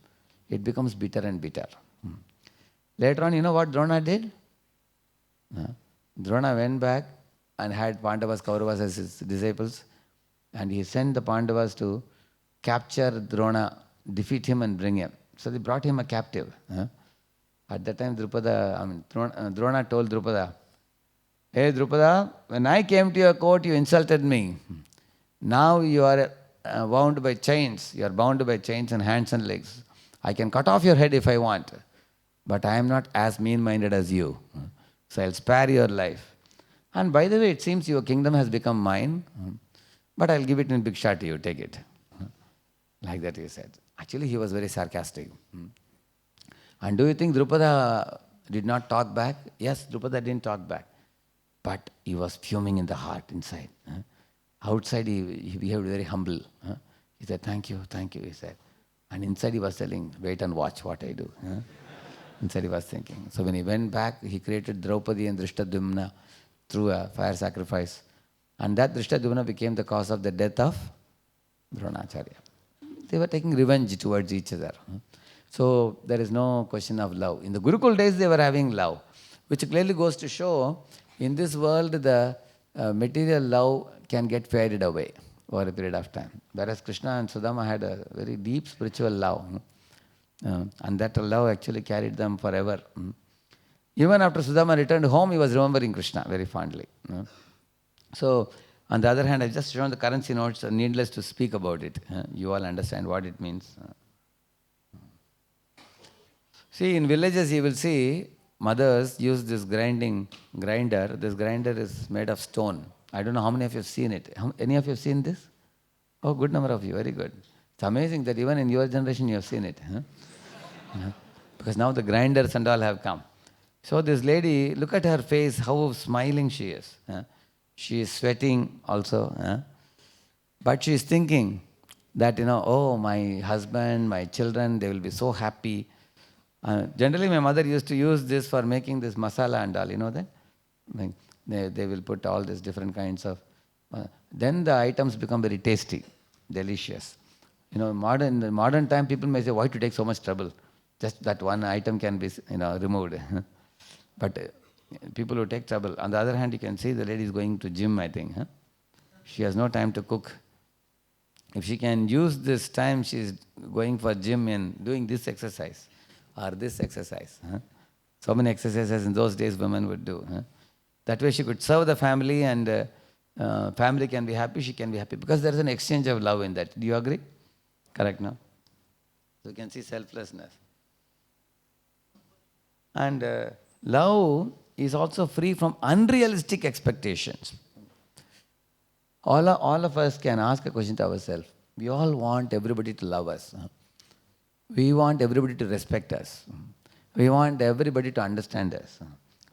it becomes bitter and bitter. Later on, you know what Drona did? Drona went back and had Pandavas, Kauravas as his disciples, and he sent the Pandavas to capture Drona, defeat him and bring him. So they brought him a captive. At that time, Drona told Drupada, hey Drupada, when I came to your court, you insulted me. Now you are bound by chains. You are bound by chains and hands and legs. I can cut off your head if I want, but I am not as mean-minded as you. So I'll spare your life. And by the way, it seems your kingdom has become mine, but I'll give it in bhiksha to you. Take it. Like that he said. Actually, he was very sarcastic. And do you think Drupada did not talk back? Yes, Drupada didn't talk back. But he was fuming in the heart inside. Outside, he behaved very humble. He said, thank you, he said. And inside he was telling, wait and watch what I do. Inside he was thinking. So when he went back, he created Draupadi and Drishtadyumna through a fire sacrifice. And that Drishtadyumna became the cause of the death of Dronacharya. They were taking revenge towards each other. So there is no question of love. In the Gurukul days, they were having love, which clearly goes to show in this world, the material love can get faded away over a period of time. Whereas Krishna and Sudama had a very deep spiritual love. And that love actually carried them forever. Even after Sudama returned home, he was remembering Krishna very fondly. So, on the other hand, I've just shown the currency notes, needless to speak about it. You all understand what it means. See, in villages you will see mothers use this grinder. This grinder is made of stone. I don't know how many of you have seen it. Any of you have seen this? Oh, good number of you. Very good. It's amazing that even in your generation you have seen it. Huh? Yeah. Because now the grinders and all have come. So this lady, look at her face, how smiling she is. Huh? She is sweating also. Huh? But she is thinking that, oh, my husband, my children, they will be so happy. Generally, my mother used to use this for making this masala and all, you know that? Like they will put all these different kinds of. Then the items become very tasty, delicious. In the modern time, people may say, why to take so much trouble? Just that one item can be, removed. But people who take trouble. On the other hand, you can see the lady is going to gym, I think. Huh? She has no time to cook. If she can use this time, she is going for gym and doing this exercise or this exercise. Huh? So many exercises in those days women would do. Huh? That way she could serve the family and family can be happy, she can be happy. Because there is an exchange of love in that. Do you agree? Correct, no? So you can see selflessness. And love is also free from unrealistic expectations. All of us can ask a question to ourselves. We all want everybody to love us. We want everybody to respect us. We want everybody to understand us.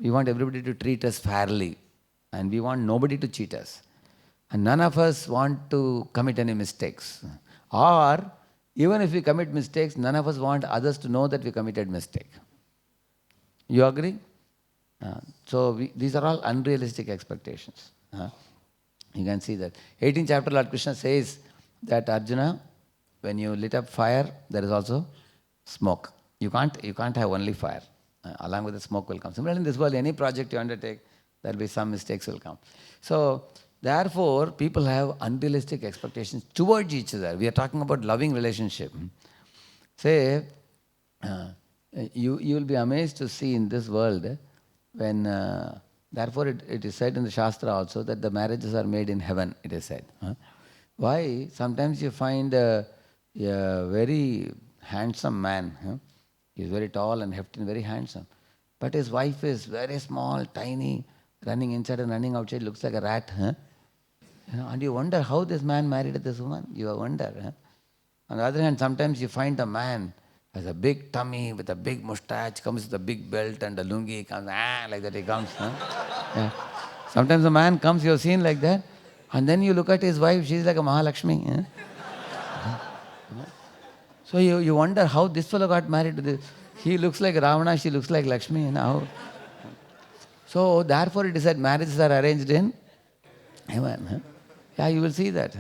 We want everybody to treat us fairly. And we want nobody to cheat us. And none of us want to commit any mistakes. Or, even if we commit mistakes, none of us want others to know that we committed mistake. You agree? These are all unrealistic expectations. You can see that. 18th chapter, Lord Krishna says that Arjuna, when you lit up fire, there is also smoke. You can't have only fire. Along with the smoke will come. Similarly, in this world, any project you undertake, there will be some mistakes will come. So, therefore, people have unrealistic expectations towards each other. We are talking about loving relationship. Say, you will be amazed to see in this world when, therefore it is said in the Shastra also that the marriages are made in heaven, it is said. Why? Sometimes you find a very handsome man. He is very tall and hefty and very handsome. But his wife is very small, tiny, running inside and running outside, looks like a rat. And you wonder how this man married this woman. You wonder. On the other hand, sometimes you find a man has a big tummy with a big mustache, comes with a big belt and a lungi, comes like that he comes. Yeah. Sometimes a man comes, you have seen like that, and then you look at his wife, she's like a Mahalakshmi. So you wonder how this fellow got married to this. He looks like Ravana, she looks like Lakshmi. So therefore it is said marriages are arranged in heaven. Yeah, you will see that.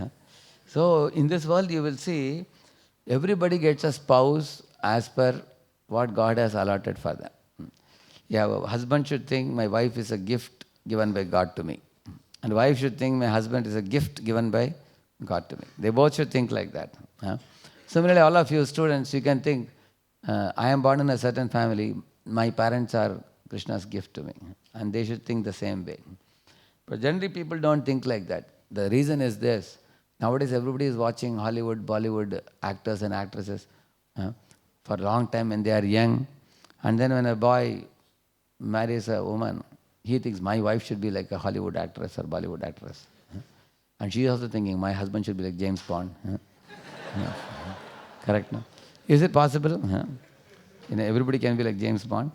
So in this world you will see everybody gets a spouse as per what God has allotted for them. Yeah, a husband should think my wife is a gift given by God to me. And wife should think my husband is a gift given by God to me. They both should think like that. Similarly, all of you students, you can think, I am born in a certain family, my parents are Krishna's gift to me. And they should think the same way. But generally people don't think like that. The reason is this. Nowadays everybody is watching Hollywood, Bollywood actors and actresses for a long time when they are young. And then when a boy marries a woman, he thinks my wife should be like a Hollywood actress or Bollywood actress. And she is also thinking my husband should be like James Bond. Correct, no? Is it possible? Everybody can be like James Bond,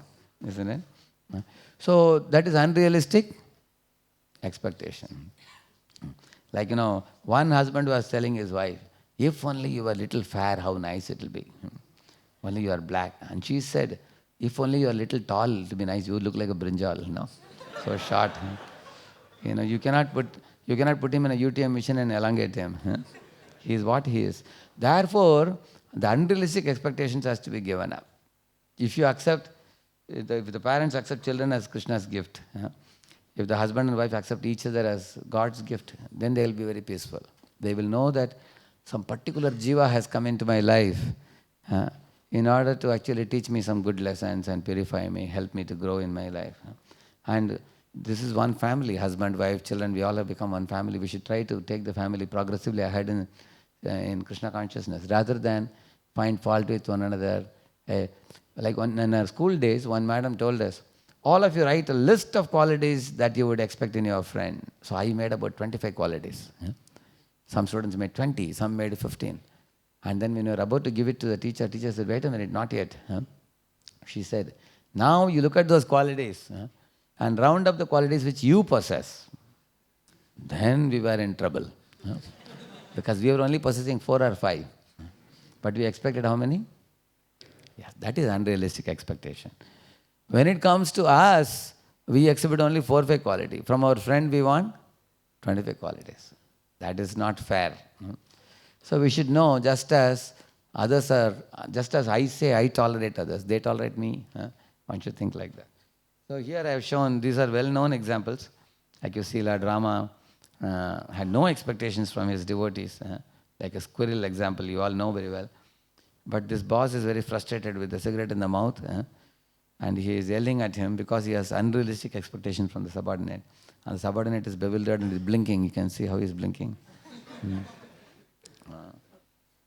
isn't it? So that is unrealistic expectation. Like, one husband was telling his wife, if only you were a little fair, how nice it will be. Only you are black. And she said, if only you are a little tall, it will be nice. You look like a brinjal, so short. You cannot put him in a UTM machine and elongate him. He is what he is. Therefore, the unrealistic expectations has to be given up. If you accept, if the parents accept children as Krishna's gift, if the husband and wife accept each other as God's gift, then they will be very peaceful. They will know that some particular jiva has come into my life in order to actually teach me some good lessons and purify me, help me to grow in my life. And this is one family, husband, wife, children, we all have become one family. We should try to take the family progressively ahead in Krishna consciousness rather than find fault with one another. Like in our school days, one madam told us, all of you write a list of qualities that you would expect in your friend. So I made about 25 qualities. Yeah. Some students made 20, some made 15. And then when we were about to give it to the teacher said, wait a minute, not yet. Huh? She said, now you look at those qualities and round up the qualities which you possess. Then we were in trouble. Huh? Because we were only possessing 4 or 5. But we expected how many? Yes, that is unrealistic expectation. When it comes to us, we exhibit only 4 5 quality. From our friend we want 25 qualities. That is not fair. So we should know, just as others are, just as I say I tolerate others, they tolerate me. One should think like that. So here I have shown, these are well-known examples. Like you see, Lord Rama had no expectations from his devotees. Like a squirrel example, you all know very well. But this boss is very frustrated with the cigarette in the mouth. And he is yelling at him because he has unrealistic expectations from the subordinate. And the subordinate is bewildered and is blinking. You can see how he is blinking.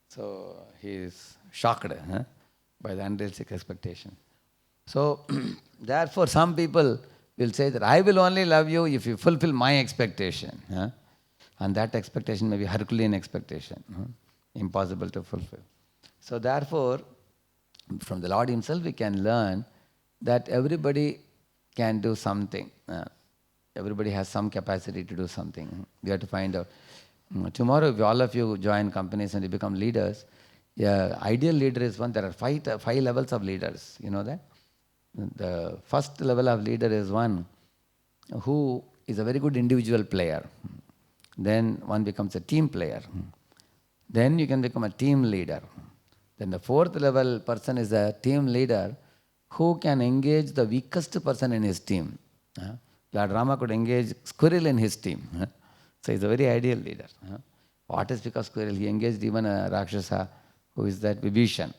So he is shocked by the unrealistic expectation. So therefore some people will say that I will only love you if you fulfill my expectation. And that expectation may be Herculean expectation. Impossible to fulfill. So therefore, from the Lord himself we can learn that everybody can do something. Everybody has some capacity to do something. We have to find out. Tomorrow, if all of you join companies and you become leaders, ideal leader is one. There are five levels of leaders. You know that? The first level of leader is one who is a very good individual player. Then one becomes a team player. Then you can become a team leader. Then the fourth level person is a team leader who can engage the weakest person in his team. Lord Rama could engage squirrel in his team. So he's a very ideal leader. What is because squirrel? He engaged even a Rakshasa who is that Vibhishan.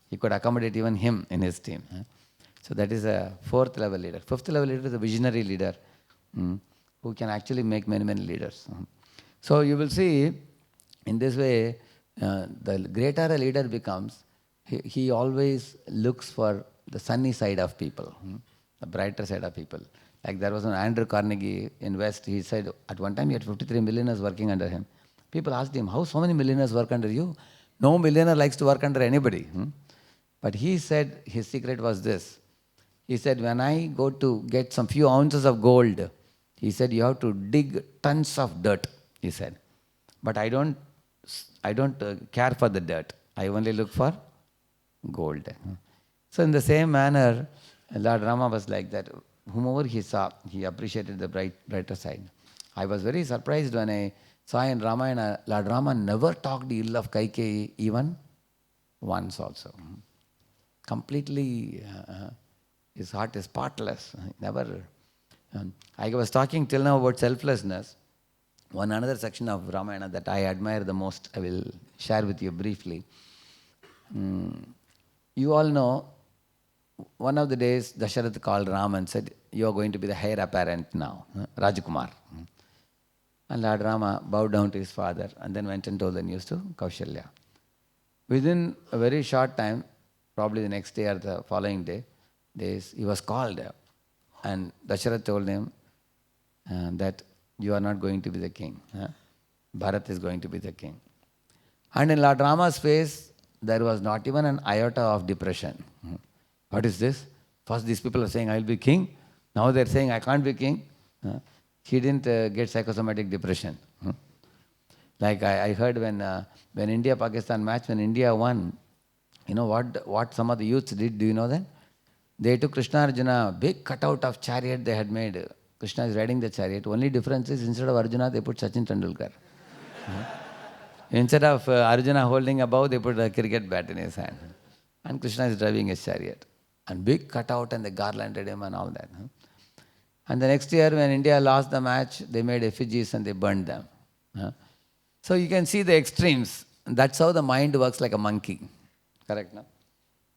He could accommodate even him in his team. So that is a fourth level leader. Fifth level leader is a visionary leader who can actually make many, many leaders. So you will see in this way, the greater a leader becomes, he always looks for the sunny side of people, the brighter side of people. Like there was an Andrew Carnegie in West, he said at one time he had 53 millionaires working under him. People asked him, how so many millionaires work under you? No millionaire likes to work under anybody. But he said his secret was this. He said, when I go to get some few ounces of gold, he said, you have to dig tons of dirt, he said. But I don't care for the dirt. I only look for gold. So in the same manner, Lord Rama was like that. Whomever he saw, he appreciated the brighter side. I was very surprised when I saw in Ramayana, Lord Rama never talked ill of Kaikeyi even once also. Completely, his heart is spotless. Never. I was talking till now about selflessness. One another section of Ramayana that I admire the most, I will share with you briefly. You all know, one of the days Dasharatha called Ram and said, you are going to be the heir apparent now, Rajakumar. And Lord Rama bowed down to his father and then went and told the news to Kaushalya. Within a very short time, probably the next day or the following days, he was called. And Dasharatha told him that you are not going to be the king. Bharat is going to be the king. And in Lord Rama's face, there was not even an iota of depression. What is this? First these people are saying, I will be king. Now they are saying, I can't be king. He didn't get psychosomatic depression. Like I heard when India-Pakistan match, when India won, you know what some of the youths did, do you know that? They took Krishna Arjuna, big cutout of chariot they had made. Krishna is riding the chariot. Only difference is instead of Arjuna, they put Sachin Tendulkar. Instead of Arjuna holding a bow, they put a cricket bat in his hand. And Krishna is driving his chariot. And big cutout and they garlanded him and all that. And the next year when India lost the match, they made effigies and they burned them. So you can see the extremes. That's how the mind works like a monkey. Correct, no?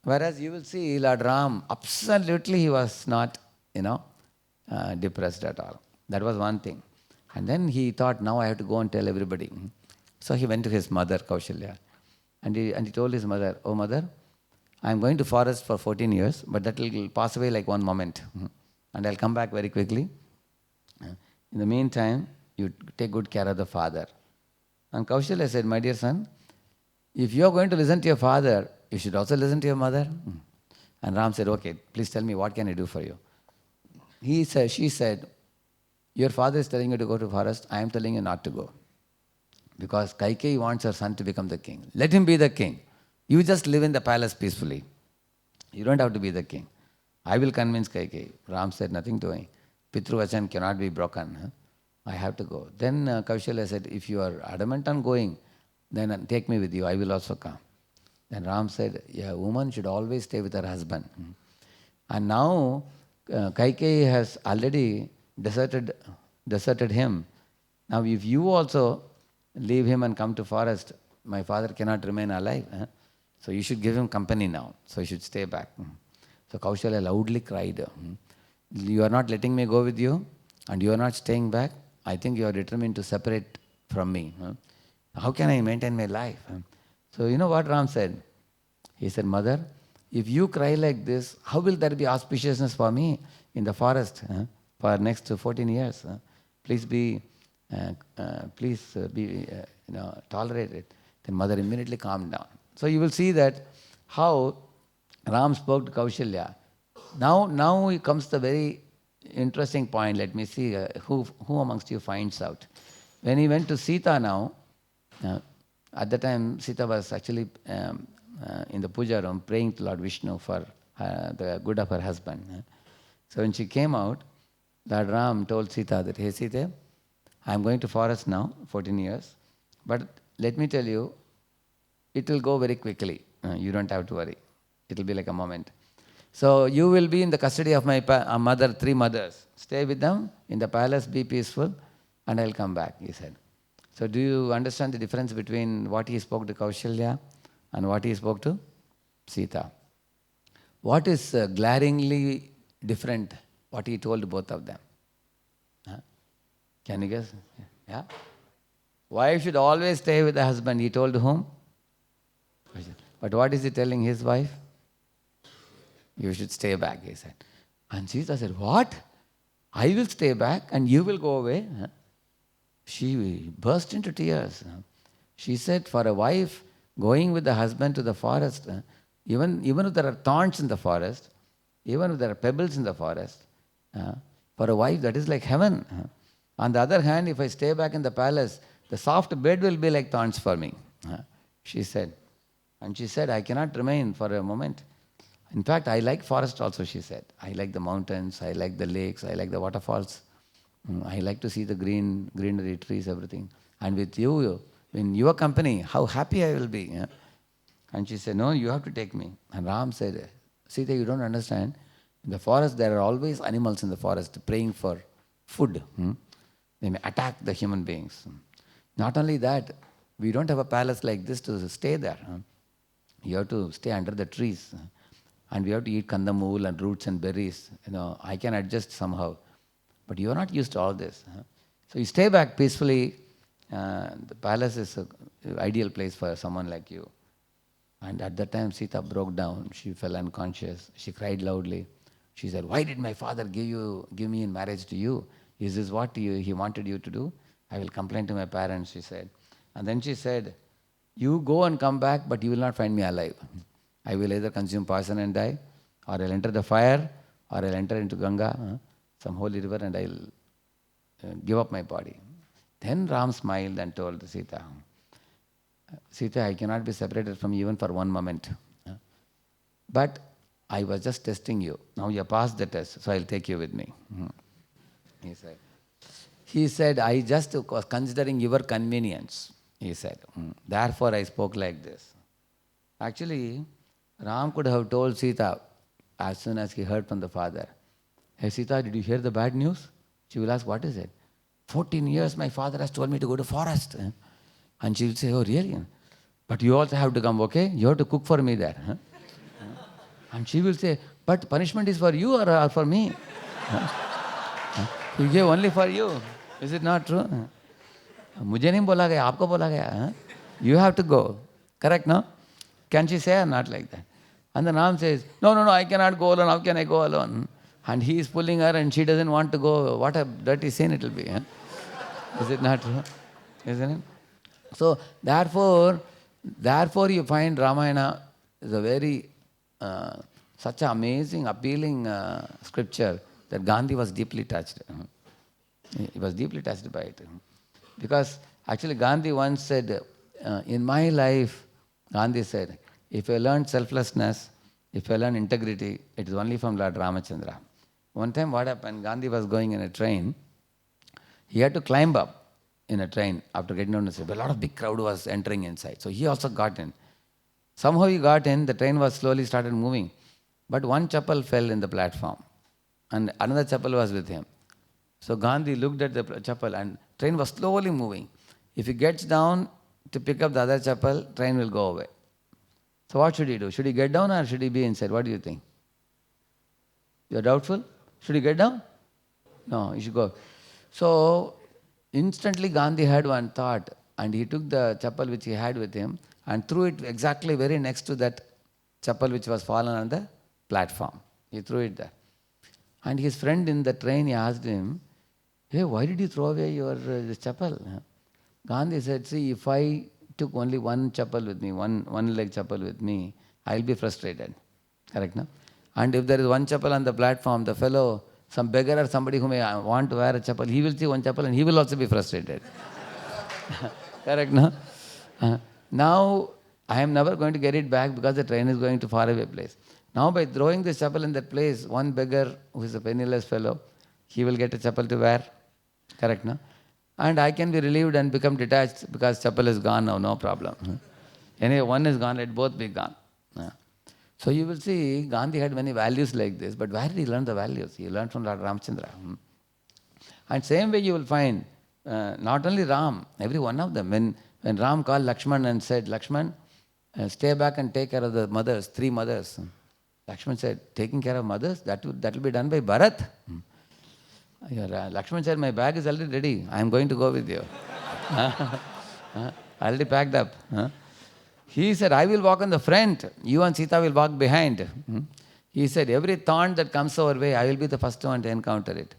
Whereas you will see Lord Ram, absolutely he was not, depressed at all. That was one thing. And then he thought, now I have to go and tell everybody. So he went to his mother, Kaushalya. And he told his mother, oh mother, I'm going to forest for 14 years, but that will pass away like one moment. And I'll come back very quickly. In the meantime, you take good care of the father. And Kaushalya said, my dear son, if you are going to listen to your father, you should also listen to your mother. And Ram said, okay, please tell me, what can I do for you? She said, your father is telling you to go to forest, I am telling you not to go. Because Kaikeyi wants her son to become the king. Let him be the king. You just live in the palace peacefully. You don't have to be the king. I will convince Kaikeyi. Ram said, nothing doing. Pitruvachan cannot be broken. I have to go. Then Kaushalya said, if you are adamant on going, then take me with you. I will also come. Then Ram said, yeah, a woman should always stay with her husband. And now Kaikeyi has already deserted him. Now if you also leave him and come to forest, my father cannot remain alive. So you should give him company now. So you should stay back. So Kaushalya loudly cried, you are not letting me go with you and you are not staying back. I think you are determined to separate from me. How can I maintain my life? So you know what Ram said? He said, mother, if you cry like this, how will there be auspiciousness for me in the forest for next 14 years? Please be tolerated. Then mother immediately calmed down. So you will see that how Ram spoke to Kaushalya. Now comes the very interesting point. Let me see who amongst you finds out. When he went to Sita now, at the time Sita was actually in the puja room praying to Lord Vishnu for the good of her husband. So when she came out, Lord Ram told Sita that, hey Sita, I am going to forest now, 14 years, but let me tell you, it will go very quickly. You don't have to worry. It will be like a moment. So you will be in the custody of my mother, 3 mothers. Stay with them in the palace, be peaceful, and I'll come back, he said. So do you understand the difference between what he spoke to Kaushalya and what he spoke to Sita? What is glaringly different, what he told both of them? Can you guess? Yeah? Wife should always stay with the husband. He told whom? But what is he telling his wife? You should stay back, he said. And Sita said, what? I will stay back and you will go away? She burst into tears. She said, for a wife going with the husband to the forest, even if there are thorns in the forest, even if there are pebbles in the forest, for a wife that is like heaven. On the other hand, if I stay back in the palace, the soft bed will be like thorns for me, she said. And she said, I cannot remain for a moment. In fact, I like forest also, she said. I like the mountains, I like the lakes, I like the waterfalls. I like to see the greenery, trees, everything. And with you, in your company, how happy I will be. And she said, no, you have to take me. And Ram said, Sita, you don't understand. In the forest, there are always animals in the forest praying for food. They may attack the human beings. Not only that, we don't have a palace like this to stay there. You have to stay under the trees. And we have to eat kandamul and roots and berries. I can adjust somehow. But you are not used to all this. So you stay back peacefully. The palace is an ideal place for someone like you. And at that time, Sita broke down. She fell unconscious. She cried loudly. She said, why did my father give me in marriage to you? Is this what he wanted you to do? I will complain to my parents, she said. And then she said, you go and come back, but you will not find me alive. I will either consume poison and die, or I'll enter the fire, or I'll enter into Ganga, some holy river, and I'll give up my body. Then Ram smiled and told Sita, Sita, I cannot be separated from you even for one moment. But I was just testing you. Now you passed the test, so I'll take you with me. He said, I just was considering your convenience, he said. Therefore I spoke like this. Actually, Ram could have told Sita as soon as he heard from the father, hey Sita, did you hear the bad news? She will ask, what is it? 14 years my father has told me to go to forest. And she will say, oh really? But you also have to come, okay? You have to cook for me there. And she will say, but punishment is for you or for me? He gave only for you. Is it not true? मुझे नहीं बोला गया, आपको बोला गया. You have to go. Correct, no? Can she say or not like that? And the Ram says, no, no, no, I cannot go alone. How can I go alone? And he is pulling her and she doesn't want to go. What a dirty sin it will be. Huh? Is it not true? Isn't it? So therefore you find Ramayana is a very, such an amazing, appealing scripture that Gandhi was deeply touched. He was deeply touched by it. Because actually Gandhi once said, in my life, Gandhi said, if I learn selflessness, if I learn integrity, it is only from Lord Ramachandra. One time what happened, Gandhi was going in a train. He had to climb up in a train after getting down the stairs. A lot of big crowd was entering inside. So he also got in. Somehow he got in, the train was slowly started moving. But one chappal fell in the platform and another chappal was with him. So Gandhi looked at the chappal and train was slowly moving. If he gets down to pick up the other chappal, train will go away. So what should he do? Should he get down or should he be inside? What do you think? You're doubtful? Should he get down? No, he should go. So instantly Gandhi had one thought and he took the chappal which he had with him and threw it exactly very next to that chappal which was fallen on the platform. He threw it there. And his friend in the train, he asked him, hey, why did you throw away your chappal? Gandhi said, see, if I took only one chappal with me, one leg chappal with me, I'll be frustrated. Correct, no? And if there is one chappal on the platform, the fellow, some beggar or somebody who may want to wear a chappal, he will see one chappal and he will also be frustrated. Correct, no? Now, I am never going to get it back because the train is going to faraway place. Now, by throwing the chappal in that place, one beggar who is a penniless fellow, he will get a chappal to wear. Correct, no? And I can be relieved and become detached because chappal is gone now, no problem. Anyway, one is gone, let both be gone. So you will see Gandhi had many values like this, but where did he learn the values? He learned from Lord Ramachandra. And same way you will find not only Ram, every one of them. When Ram called Lakshman and said, Lakshman, stay back and take care of the mothers, 3 mothers. Lakshman said, taking care of mothers? That will be done by Bharat. Lakshman said, my bag is already ready. I am going to go with you. Already packed up. He said, I will walk on the front. You and Sita will walk behind. He said, every thorn that comes our way, I will be the first one to encounter it.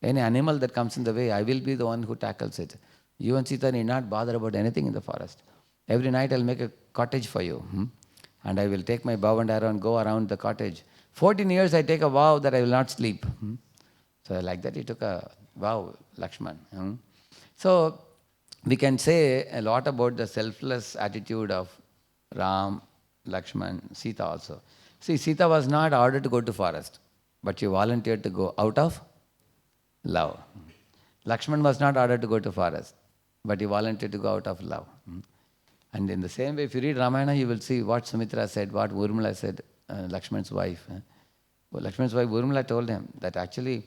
Any animal that comes in the way, I will be the one who tackles it. You and Sita need not bother about anything in the forest. Every night I'll make a cottage for you. And I will take my bow and arrow and go around the cottage. 14 years I take a vow that I will not sleep. So like that he took a vow, Lakshman. So we can say a lot about the selfless attitude of Ram, Lakshman, Sita also. See, Sita was not ordered to go to forest, but she volunteered to go out of love. Lakshman was not ordered to go to forest, but he volunteered to go out of love. And in the same way, if you read Ramayana, you will see what Sumitra said, what Urmila said, Lakshman's wife. Well, Lakshman's wife Urmila told him that actually,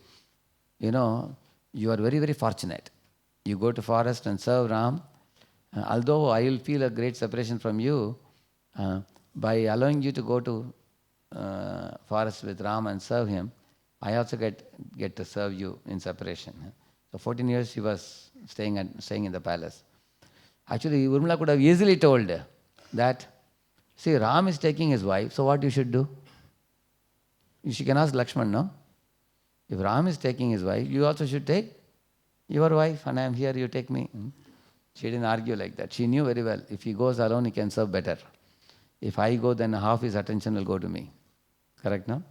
you know, you are very, very fortunate. You go to forest and serve Ram. Although I will feel a great separation from you, by allowing you to go to forest with Ram and serve him, I also get to serve you in separation. So 14 years she was staying in the palace. Actually, Urmila could have easily told that, see, Ram is taking his wife, so what you should do? She can ask Lakshman, no? If Ram is taking his wife, you also should take your wife, and I am here, you take me. She didn't argue like that. She knew very well, if he goes alone, he can serve better. If I go, then half his attention will go to me. Correct, no?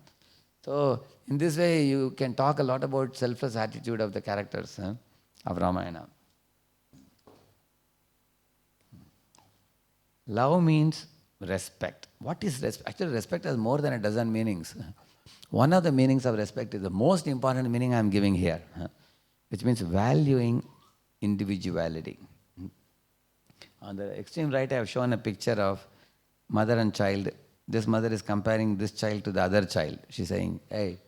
So, in this way, you can talk a lot about selfless attitude of the characters of Ramayana. Love means respect. What is respect? Actually, respect has more than a dozen meanings. One of the meanings of respect is the most important meaning I am giving here, which means valuing individuality. On the extreme right, I have shown a picture of mother and child. This mother is comparing this child to the other child. She's saying, hey,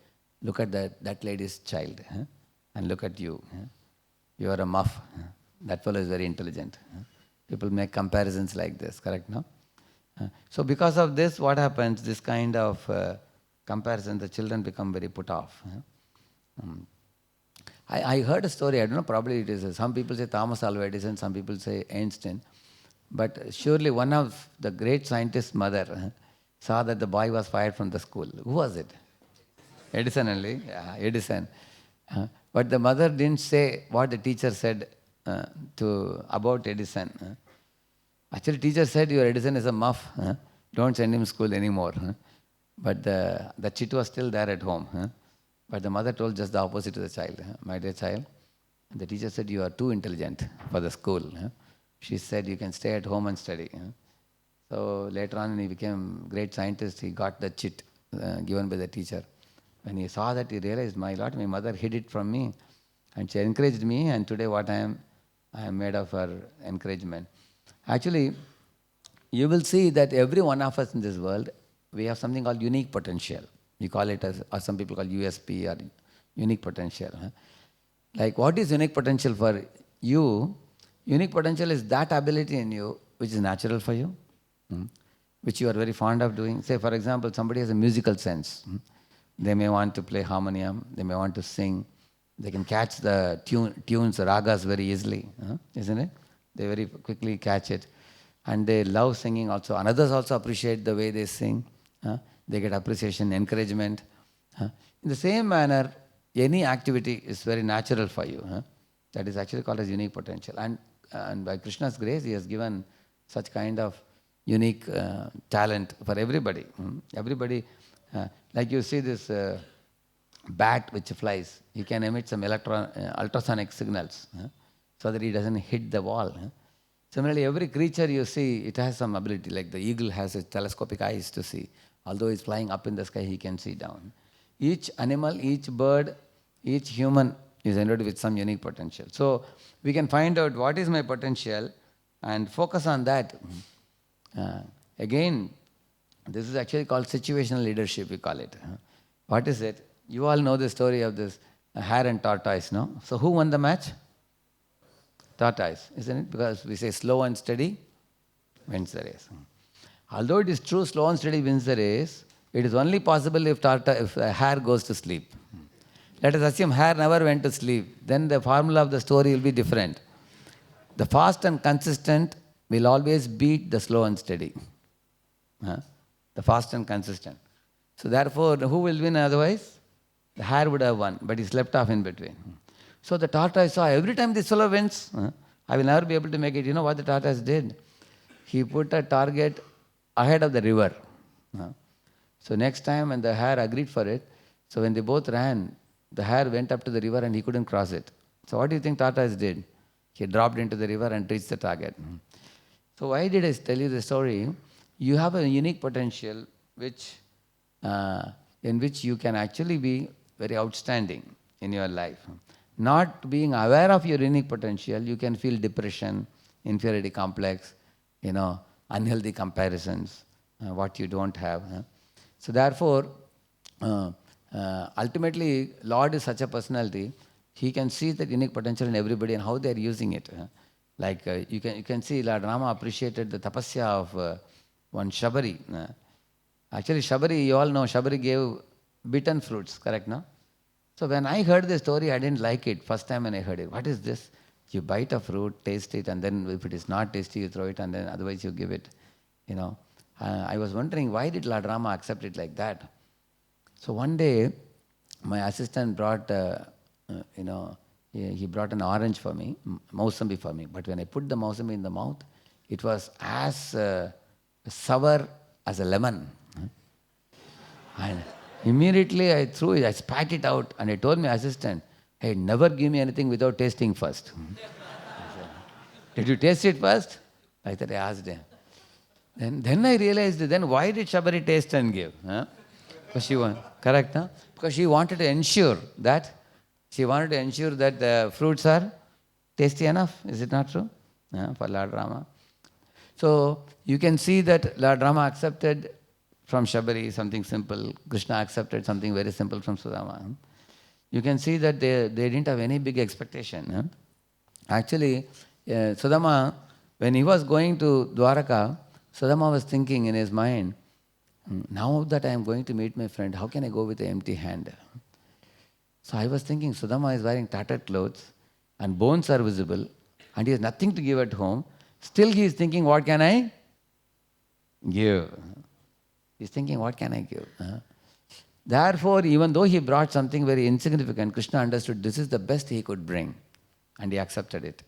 look at that lady's child, and look at you. You are a muff. That fellow is very intelligent. People make comparisons like this, correct, no? So because of this, what happens? This kind of comparison, the children become very put off. I heard a story, I don't know, probably it is, some people say Thomas Alva Edison, some people say Einstein, but surely one of the great scientists' mother, saw that the boy was fired from the school. Who was it? Edison only. Yeah, Edison. But the mother didn't say what the teacher said about Edison. Actually, teacher said, your Edison is a muff. Don't send him to school anymore. But the chit was still there at home. But the mother told just the opposite to the child. My dear child, the teacher said, you are too intelligent for the school. She said, you can stay at home and study. So later on, when he became great scientist, he got the chit given by the teacher. When he saw that, he realized, my Lord, my mother hid it from me. And she encouraged me, and today what I am made of her encouragement. Actually, you will see that every one of us in this world, we have something called unique potential. We call it as, or some people call USP or unique potential. Like what is unique potential for you? Unique potential is that ability in you which is natural for you, which you are very fond of doing. Say, for example, somebody has a musical sense. They may want to play harmonium, they may want to sing, they can catch the tunes, the ragas very easily, isn't it? They very quickly catch it. And they love singing also. And others also appreciate the way they sing. They get appreciation, encouragement. In the same manner, any activity is very natural for you. That is actually called as unique potential. And by Krishna's grace, he has given such kind of unique talent for everybody. Everybody, like you see this bat which flies, he can emit some ultrasonic signals so that he doesn't hit the wall. Similarly, every creature you see, it has some ability, like the eagle has its telescopic eyes to see. Although he's flying up in the sky, he can see down. Each animal, each bird, each human is endowed with some unique potential. So we can find out what is my potential and focus on that. Again, this is actually called situational leadership, we call it. What is it? You all know the story of this hare and tortoise, no? So who won the match? Tortoise, isn't it? Because we say slow and steady wins the race. Although it is true slow and steady wins the race, it is only possible if a hare goes to sleep. Let us assume hare never went to sleep. Then the formula of the story will be different. The fast and consistent will always beat the slow and steady. The fast and consistent. So therefore, who will win otherwise? The hare would have won, but he slept off in between. So the tortoise saw, every time this fellow wins, I will never be able to make it. You know what the tortoise did? He put a target ahead of the river. So next time when the hare agreed for it, so when they both ran, the hare went up to the river and he couldn't cross it. So what do you think tortoise did? He dropped into the river and reached the target. So why did I tell you the story? You have a unique potential which, in which you can actually be very outstanding in your life. Not being aware of your unique potential, you can feel depression, inferiority complex, unhealthy comparisons, what you don't have. So therefore, ultimately, Lord is such a personality, he can see the unique potential in everybody and how they are using it. Like you can see Lord Rama appreciated the tapasya of one Shabari. Actually, Shabari, you all know, Shabari gave bitten fruits, correct, no? So when I heard the story, I didn't like it. First time when I heard it, what is this? You bite a fruit, taste it, and then if it is not tasty, you throw it, and then otherwise you give it. I was wondering, why did Lord Rama accept it like that? So one day, my assistant brought, he brought an orange for me, Mousambi for me. But when I put the Mousambi in the mouth, it was as sour as a lemon. And immediately I threw it, I spat it out, and I told my assistant, hey, never give me anything without tasting first. Did you taste it first? Like that I asked him. Then I realized, then why did Shabari taste and give? Because she wanted, correct? Huh? Because she wanted to ensure that the fruits are tasty enough. Is it not true? For Lord Rama. So you can see that Lord Rama accepted from Shabari something simple. Krishna accepted something very simple from Sudama. You can see that they didn't have any big expectation. Actually, Sudama, when he was going to Dwaraka, Sudama was thinking in his mind, now that I am going to meet my friend, how can I go with an empty hand? So I was thinking, Sudama is wearing tattered clothes and bones are visible and he has nothing to give at home. Still he is thinking, what can I give? He's thinking, what can I give? Therefore, even though he brought something very insignificant, Krishna understood this is the best he could bring. And he accepted it.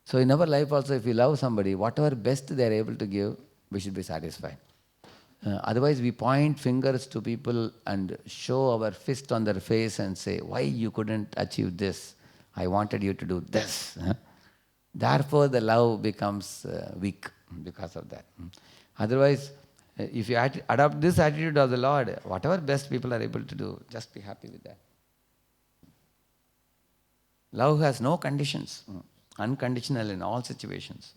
So in our life also, if we love somebody, whatever best they are able to give, we should be satisfied. Otherwise, we point fingers to people and show our fist on their face and say, why you couldn't achieve this? I wanted you to do this. Therefore, the love becomes weak because of that. Otherwise, if you adopt this attitude of the Lord, whatever best people are able to do, just be happy with that. Love has no conditions, unconditional in all situations.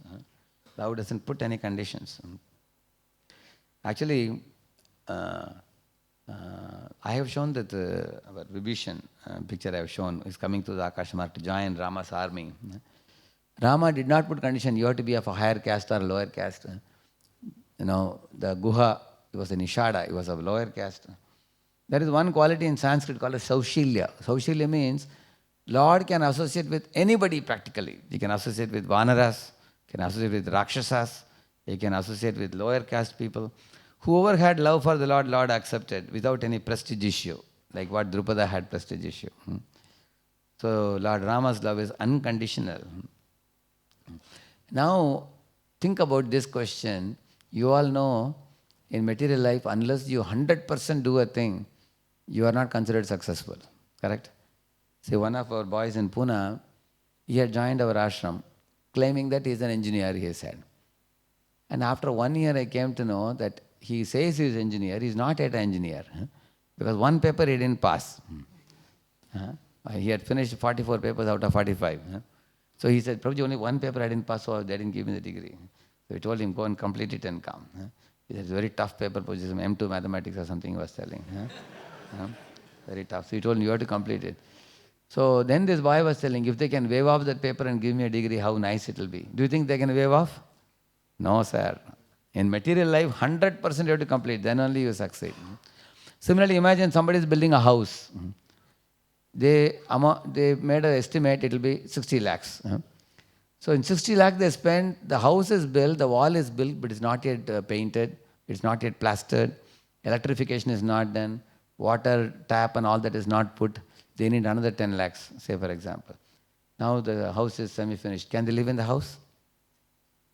Love doesn't put any conditions. Actually, I have shown that our Vibhishan picture I have shown is coming to the Akashmarg to join Rama's army. Rama did not put condition, you have to be of a higher caste or lower caste. The Guha, he was a Nishada, he was of lower caste. There is one quality in Sanskrit called as Saushilya. Saushilya means Lord can associate with anybody practically. He can associate with Vanaras, can associate with Rakshasas, he can associate with lower caste people. Whoever had love for the Lord, Lord accepted without any prestige issue, like what Drupada had prestige issue. So Lord Rama's love is unconditional. Now, think about this question. You all know, in material life, unless you 100% do a thing, you are not considered successful. Correct? See, one of our boys in Pune, he had joined our ashram, claiming that he is an engineer, he said. And after 1 year, I came to know that he says he is an engineer, he is not yet an engineer. Because one paper he didn't pass. He had finished 44 papers out of 45. So he said, Prabhuji, only one paper I didn't pass, so they didn't give me the degree. So we told him, go and complete it and come. He said, it's a very tough paper, Prabhuji, some M2 mathematics or something he was telling. Very tough. So he told him, you have to complete it. So then this boy was telling, if they can waive off that paper and give me a degree, how nice it will be. Do you think they can waive off? No, sir. In material life, 100% you have to complete, then only you succeed. Similarly, imagine somebody is building a house. They made an estimate, it will be 60 lakhs. So in 60 lakhs they spent, the house is built, the wall is built, but it's not yet painted, it's not yet plastered, electrification is not done, water tap and all that is not put. They need another 10 lakhs, say for example. Now the house is semi-finished. Can they live in the house?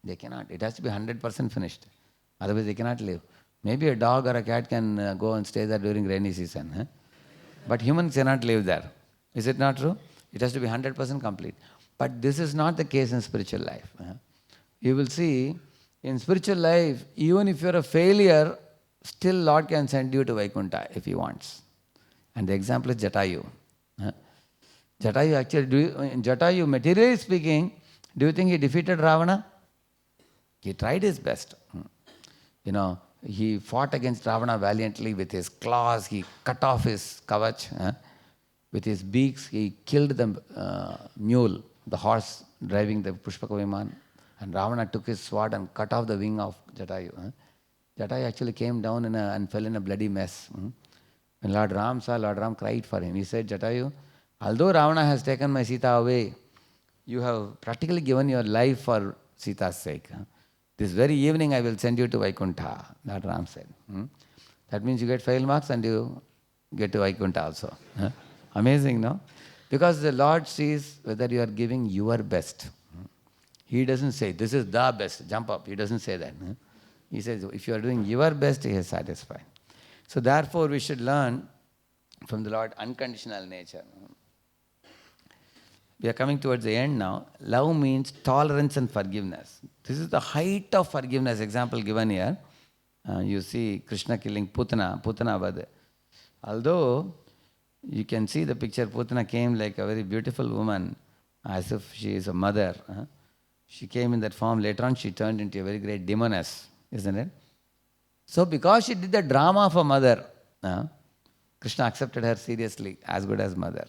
They cannot. It has to be 100% finished. Otherwise they cannot live. Maybe a dog or a cat can go and stay there during rainy season. But humans cannot live there. Is it not true? It has to be 100% complete. But this is not the case in spiritual life. You will see, in spiritual life, even if you're a failure, still Lord can send you to Vaikuntha if He wants. And the example is Jatayu. Jatayu actually, in Jatayu, materially speaking, do you think he defeated Ravana? He tried his best. He fought against Ravana valiantly with his claws. He cut off his kavach. With his beaks, he killed the mule, the horse driving the Pushpaka Viman. And Ravana took his sword and cut off the wing of Jatayu. Jatayu actually came down and fell in a bloody mess. When Lord Ram saw, Lord Ram cried for him. He said, Jatayu, although Ravana has taken my Sita away, you have practically given your life for Sita's sake. This very evening I will send you to Vaikuntha, Lord Ram said. That means you get fail marks and you get to Vaikuntha also. Amazing, no? Because the Lord sees whether you are giving your best. He doesn't say, this is the best, jump up. He doesn't say that. He says, if you are doing your best, He is satisfied. So therefore, we should learn from the Lord unconditional nature. We are coming towards the end now. Love means tolerance and forgiveness. This is the height of forgiveness. Example given here. You see Krishna killing Putana Vada. Although you can see the picture, Putana came like a very beautiful woman, as if she is a mother. She came in that form. Later on, she turned into a very great demoness, isn't it? So because she did the drama of a mother, Krishna accepted her seriously, as good as mother.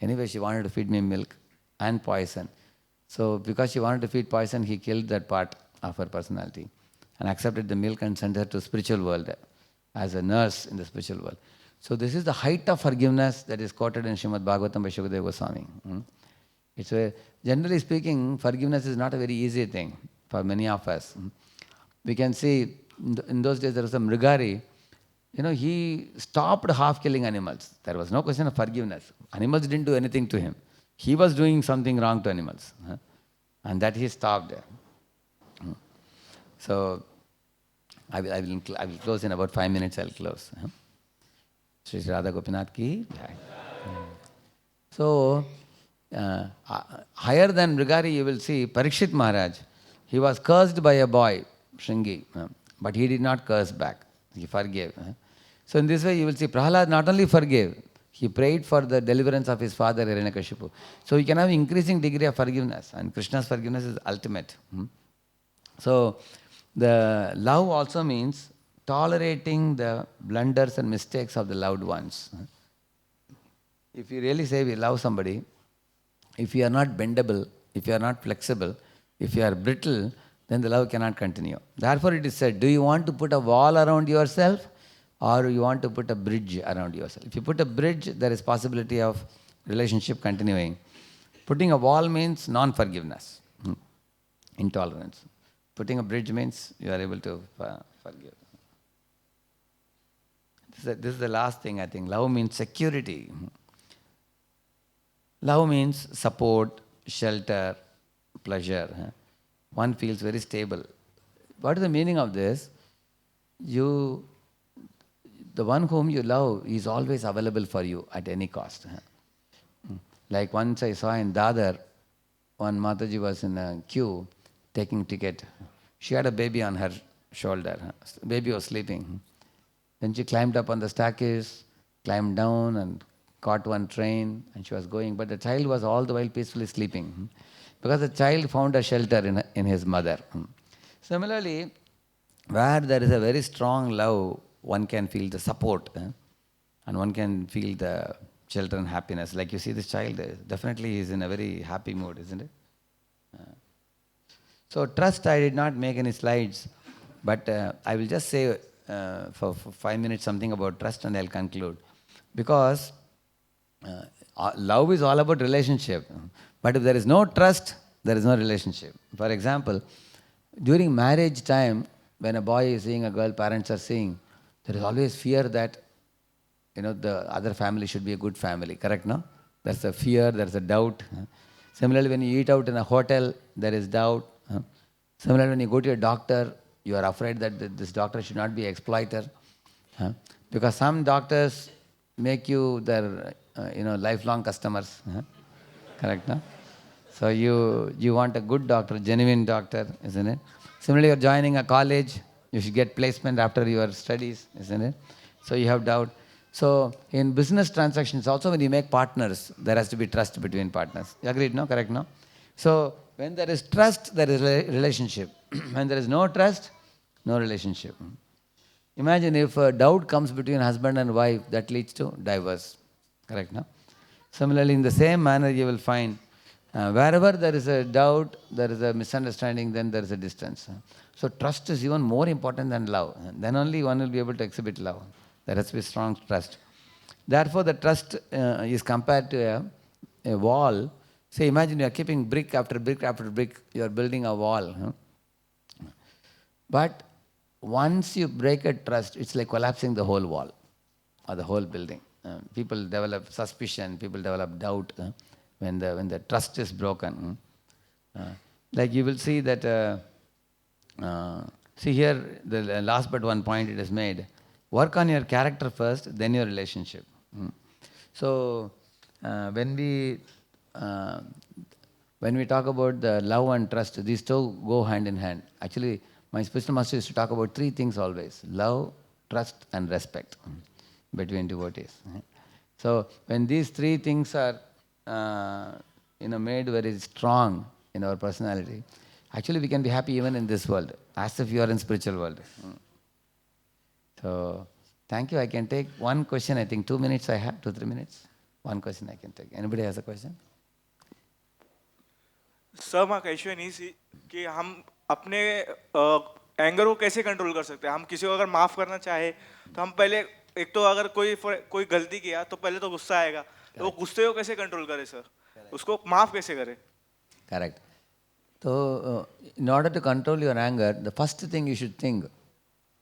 Anyway, she wanted to feed me milk and poison. So because she wanted to feed poison, He killed that part of her personality and accepted the milk and sent her to spiritual world as a nurse in the spiritual world. So this is the height of forgiveness that is quoted in Srimad Bhagavatam by Shukadeva Goswami. Generally speaking, forgiveness is not a very easy thing for many of us. We can see in those days there was a Mrigari, he stopped half killing animals. There was no question of forgiveness. Animals didn't do anything to him. He was doing something wrong to animals. And that he stopped. So I will close in about 5 minutes. I'll close. Shri Radha Gopinath ki jai. So higher than Mrigari, you will see Parikshit Maharaj. He was cursed by a boy, Shringi, but he did not curse back. He forgave. So in this way, you will see Prahlad not only forgave, he prayed for the deliverance of his father Hiranyakashipu. So you can have increasing degree of forgiveness, and Krishna's forgiveness is ultimate. So the love also means tolerating the blunders and mistakes of the loved ones. If you really say we love somebody, if you are not bendable, if you are not flexible, if you are brittle, then the love cannot continue. Therefore it is said, do you want to put a wall around yourself or you want to put a bridge around yourself? If you put a bridge, there is possibility of relationship continuing. Putting a wall means non-forgiveness, intolerance. Putting a bridge means you are able to forgive. This is the last thing I think. Love means security. Love means support, shelter, pleasure. One feels very stable. What is the meaning of this? The one whom you love is always available for you at any cost. Like once I saw in Dadar, one Mataji was in a queue taking ticket. She had a baby on her shoulder. Baby was sleeping. Then she climbed up on the staircase, climbed down and caught one train, and she was going. But the child was all the while peacefully sleeping because the child found a shelter in his mother. Similarly, where there is a very strong love, one can feel the support and one can feel the shelter and happiness. Like you see this child, definitely is in a very happy mood, isn't it? So trust, I did not make any slides, but I will just say for 5 minutes something about trust and I'll conclude. Because love is all about relationship. But if there is no trust, there is no relationship. For example, during marriage time, when a boy is seeing a girl, parents are seeing, there is always fear that the other family should be a good family. Correct, no? There's a fear, there's a doubt. Similarly, when you eat out in a hotel, there is doubt. Similarly, when you go to a doctor, you are afraid that this doctor should not be an exploiter. Because some doctors make you their lifelong customers. Correct, no? So you want a good doctor, genuine doctor, isn't it? Similarly, you're joining a college, you should get placement after your studies, isn't it? So you have doubt. So in business transactions also, when you make partners, there has to be trust between partners. You agreed, no? Correct, no? So when there is trust, there is relationship. When there is no trust, no relationship. Imagine if a doubt comes between husband and wife, that leads to divorce. Correct, no? Similarly, in the same manner, you will find wherever there is a doubt, there is a misunderstanding, then there is a distance. So trust is even more important than love. Then only one will be able to exhibit love. There has to be strong trust. Therefore, the trust is compared to a wall. Say, imagine you are keeping brick after brick after brick, you are building a wall. But once you break a trust, it's like collapsing the whole wall or the whole building. People develop suspicion, people develop doubt when the trust is broken. Like you will see that, see here, the last but one point it is made, work on your character first, then your relationship. So when we talk about the love and trust, these two go hand in hand. Actually, my spiritual master used to talk about three things always: love, trust, and respect between devotees. So when these three things are made very strong in our personality, actually we can be happy even in this world, as if you are in spiritual world. So thank you. I can take one question. I think 2 minutes I have, 2-3 minutes. One question I can take. Anybody has a question? Sir, my question is कि हम अपने anger को कैसे control कर सकते हैं? हम किसी को अगर माफ करना चाहे तो हम पहले, एक तो अगर कोई गलती किया तो पहले तो गुस्सा आएगा, तो वो गुस्से को कैसे कंट्रोल करें सर? उसको माफ कैसे करें? Correct. So in order to control your anger, the first thing you should think,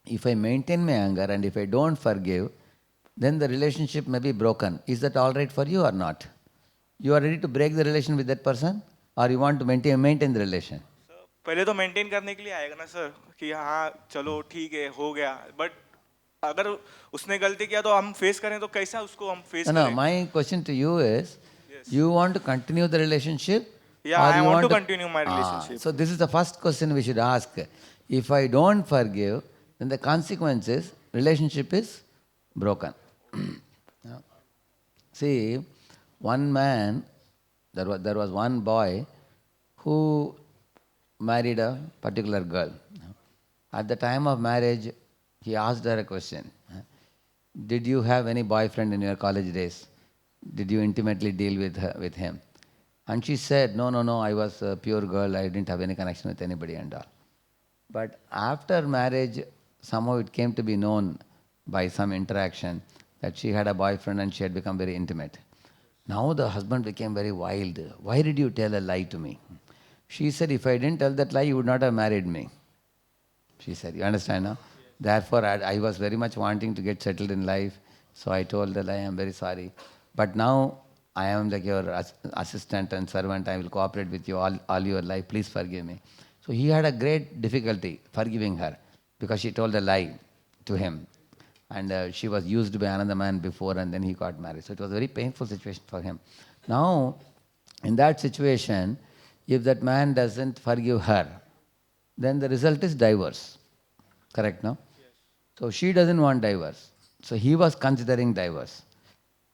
if I maintain my anger and if I don't forgive, then the relationship may be broken. Is that all right for you or not? You are ready to break the relation with that person, or you want to maintain the relation? Sir पहले तो maintain करने के लिए आएगा ना sir कि हाँ चलो ठीक है हो गया, बट अगर उसने गलती किया तो हम फेस करें तो कैसा उसको हम फेस No, no. करें? My question to you is, Yes. you want to continue the relationship, Yeah, or I you want want to continue my relationship. So this is the first question we should ask. If I don't forgive, then the consequence is relationship is broken. Yeah. See, one man, there was one boy who married a particular girl. At the time of marriage, he asked her a question. Did you have any boyfriend in your college days? Did you intimately deal with him? And she said, no, no, no, I was a pure girl. I didn't have any connection with anybody and all. But after marriage, somehow it came to be known by some interaction that she had a boyfriend and she had become very intimate. Now the husband became very wild. Why did you tell a lie to me? She said, if I didn't tell that lie, you would not have married me. She said, you understand now? Therefore, I was very much wanting to get settled in life. So I told the lie, I'm very sorry. But now I am like your assistant and servant. I will cooperate with you all your life. Please forgive me. So he had a great difficulty forgiving her because she told a lie to him. And she was used by another man before and then he got married. So it was a very painful situation for him. Now, in that situation, if that man doesn't forgive her, then the result is divorce. Correct, no? So she doesn't want divorce. So he was considering divorce.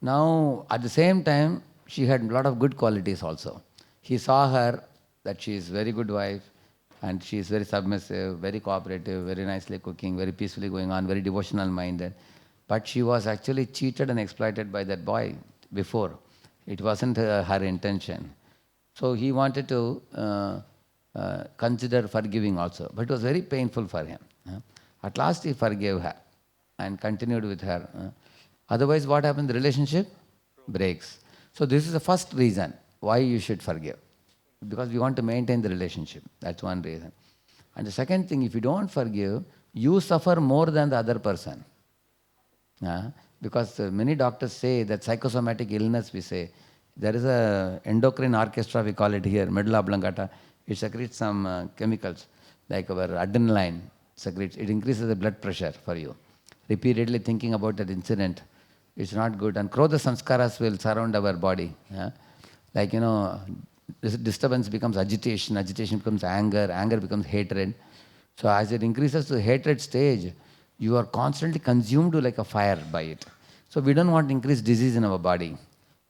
Now, at the same time, she had a lot of good qualities also. He saw her that she is very good wife and she is very submissive, very cooperative, very nicely cooking, very peacefully going on, very devotional minded. But she was actually cheated and exploited by that boy before. It wasn't her intention. So he wanted to consider forgiving also. But it was very painful for him. At last he forgave her and continued with her. Otherwise, what happens? The relationship breaks. So this is the first reason why you should forgive. Because we want to maintain the relationship. That's one reason. And the second thing, if you don't forgive, you suffer more than the other person. Because many doctors say that psychosomatic illness, we say, there is a endocrine orchestra, we call it here, medulla oblongata. It secretes some chemicals, like our adrenaline secretes. It increases the blood pressure for you. Repeatedly thinking about that incident, it's not good. And krodha sanskaras will surround our body. Like, this disturbance becomes agitation, agitation becomes anger, anger becomes hatred. So as it increases to the hatred stage, you are constantly consumed like a fire by it. So we don't want to increase disease in our body.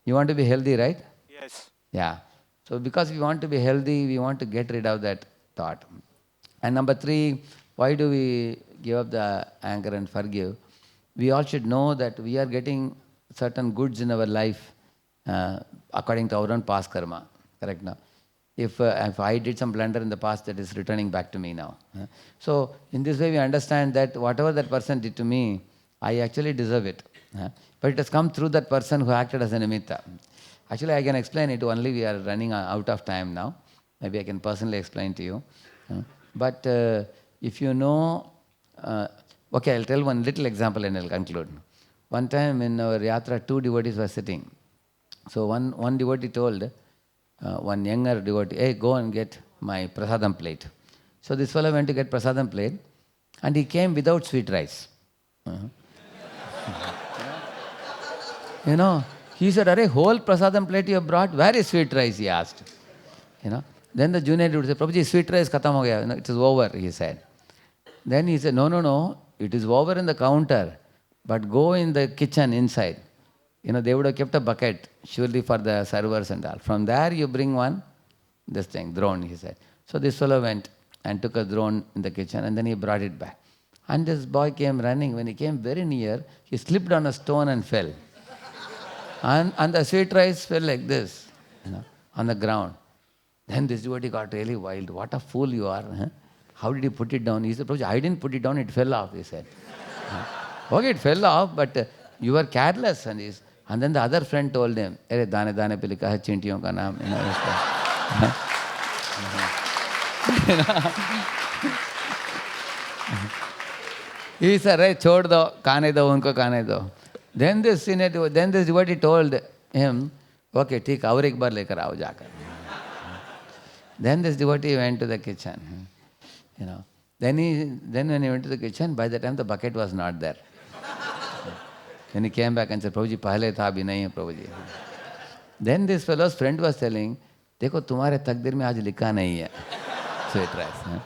You want to be healthy, right? Yes. Yeah. So because we want to be healthy, we want to get rid of that thought. And number 3, why do we give up the anger and forgive? We all should know that we are getting certain goods in our life according to our own past karma. Correct now? If I did some blunder in the past, that is returning back to me now. So in this way, we understand that whatever that person did to me, I actually deserve it. But it has come through that person who acted as a nimitta. Actually, I can explain it, only we are running out of time now. Maybe I can personally explain to you. But if you know, okay, I'll tell one little example and I'll conclude. One time in our yatra, 2 devotees were sitting. So one devotee told one younger devotee, hey, go and get my prasadam plate. So this fellow went to get prasadam plate and he came without sweet rice. He said, "Arey, whole prasadam plate you have brought, where is sweet rice?" he asked. Then the junior devotee said, "Prabhuji, sweet rice khatam ho gaya. It is over," he said. Then he said, no, it is over in the counter, but go in the kitchen inside. They would have kept a bucket, surely for the servers and all. From there you bring one, this thing, drone, he said. So this fellow went and took a drone in the kitchen and then he brought it back. And this boy came running. When he came very near, he slipped on a stone and fell. And the sweet rice fell like this, on the ground. Then this devotee got really wild. What a fool you are. How did you put it down? He said, "Prabhuji, I didn't put it down, it fell off," he said. Okay, it fell off, but you were careless. And then the other friend told him, "Arey, dane dane pe likha hai chintiyon ka naam." He said, "Hey, chhod do, खाने दो उनको खाने दो." Then this devotee told him, "Okay, ठीक, और एक बार लेकर आओ जाकर." Then this devotee went to the kitchen, you know. Then when he went to the kitchen, by the time the bucket was not there. Then he came back and said, "Prabhuji, पहले था अभी नहीं है Prabhuji." Then this fellow's friend was telling, देखो तुम्हारे तकदीर में आज लिखा नहीं है sweet rice.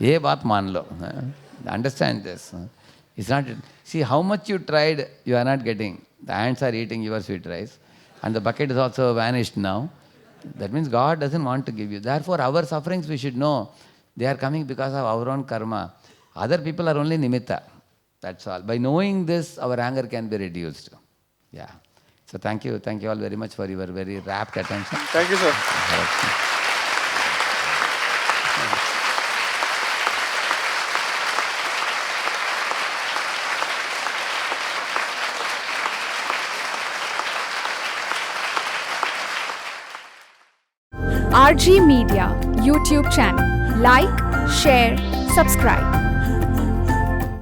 ये बात मान लो. Understand this. It's not. See how much you tried, you are not getting. The ants are eating your sweet rice, and the bucket is also vanished now. That means God doesn't want to give you. Therefore, our sufferings we should know they are coming because of our own karma. Other people are only nimitta. That's all. By knowing this, our anger can be reduced. Yeah. So thank you all very much for your very rapt attention. Thank you sir. RG Media YouTube channel. Like, share, subscribe.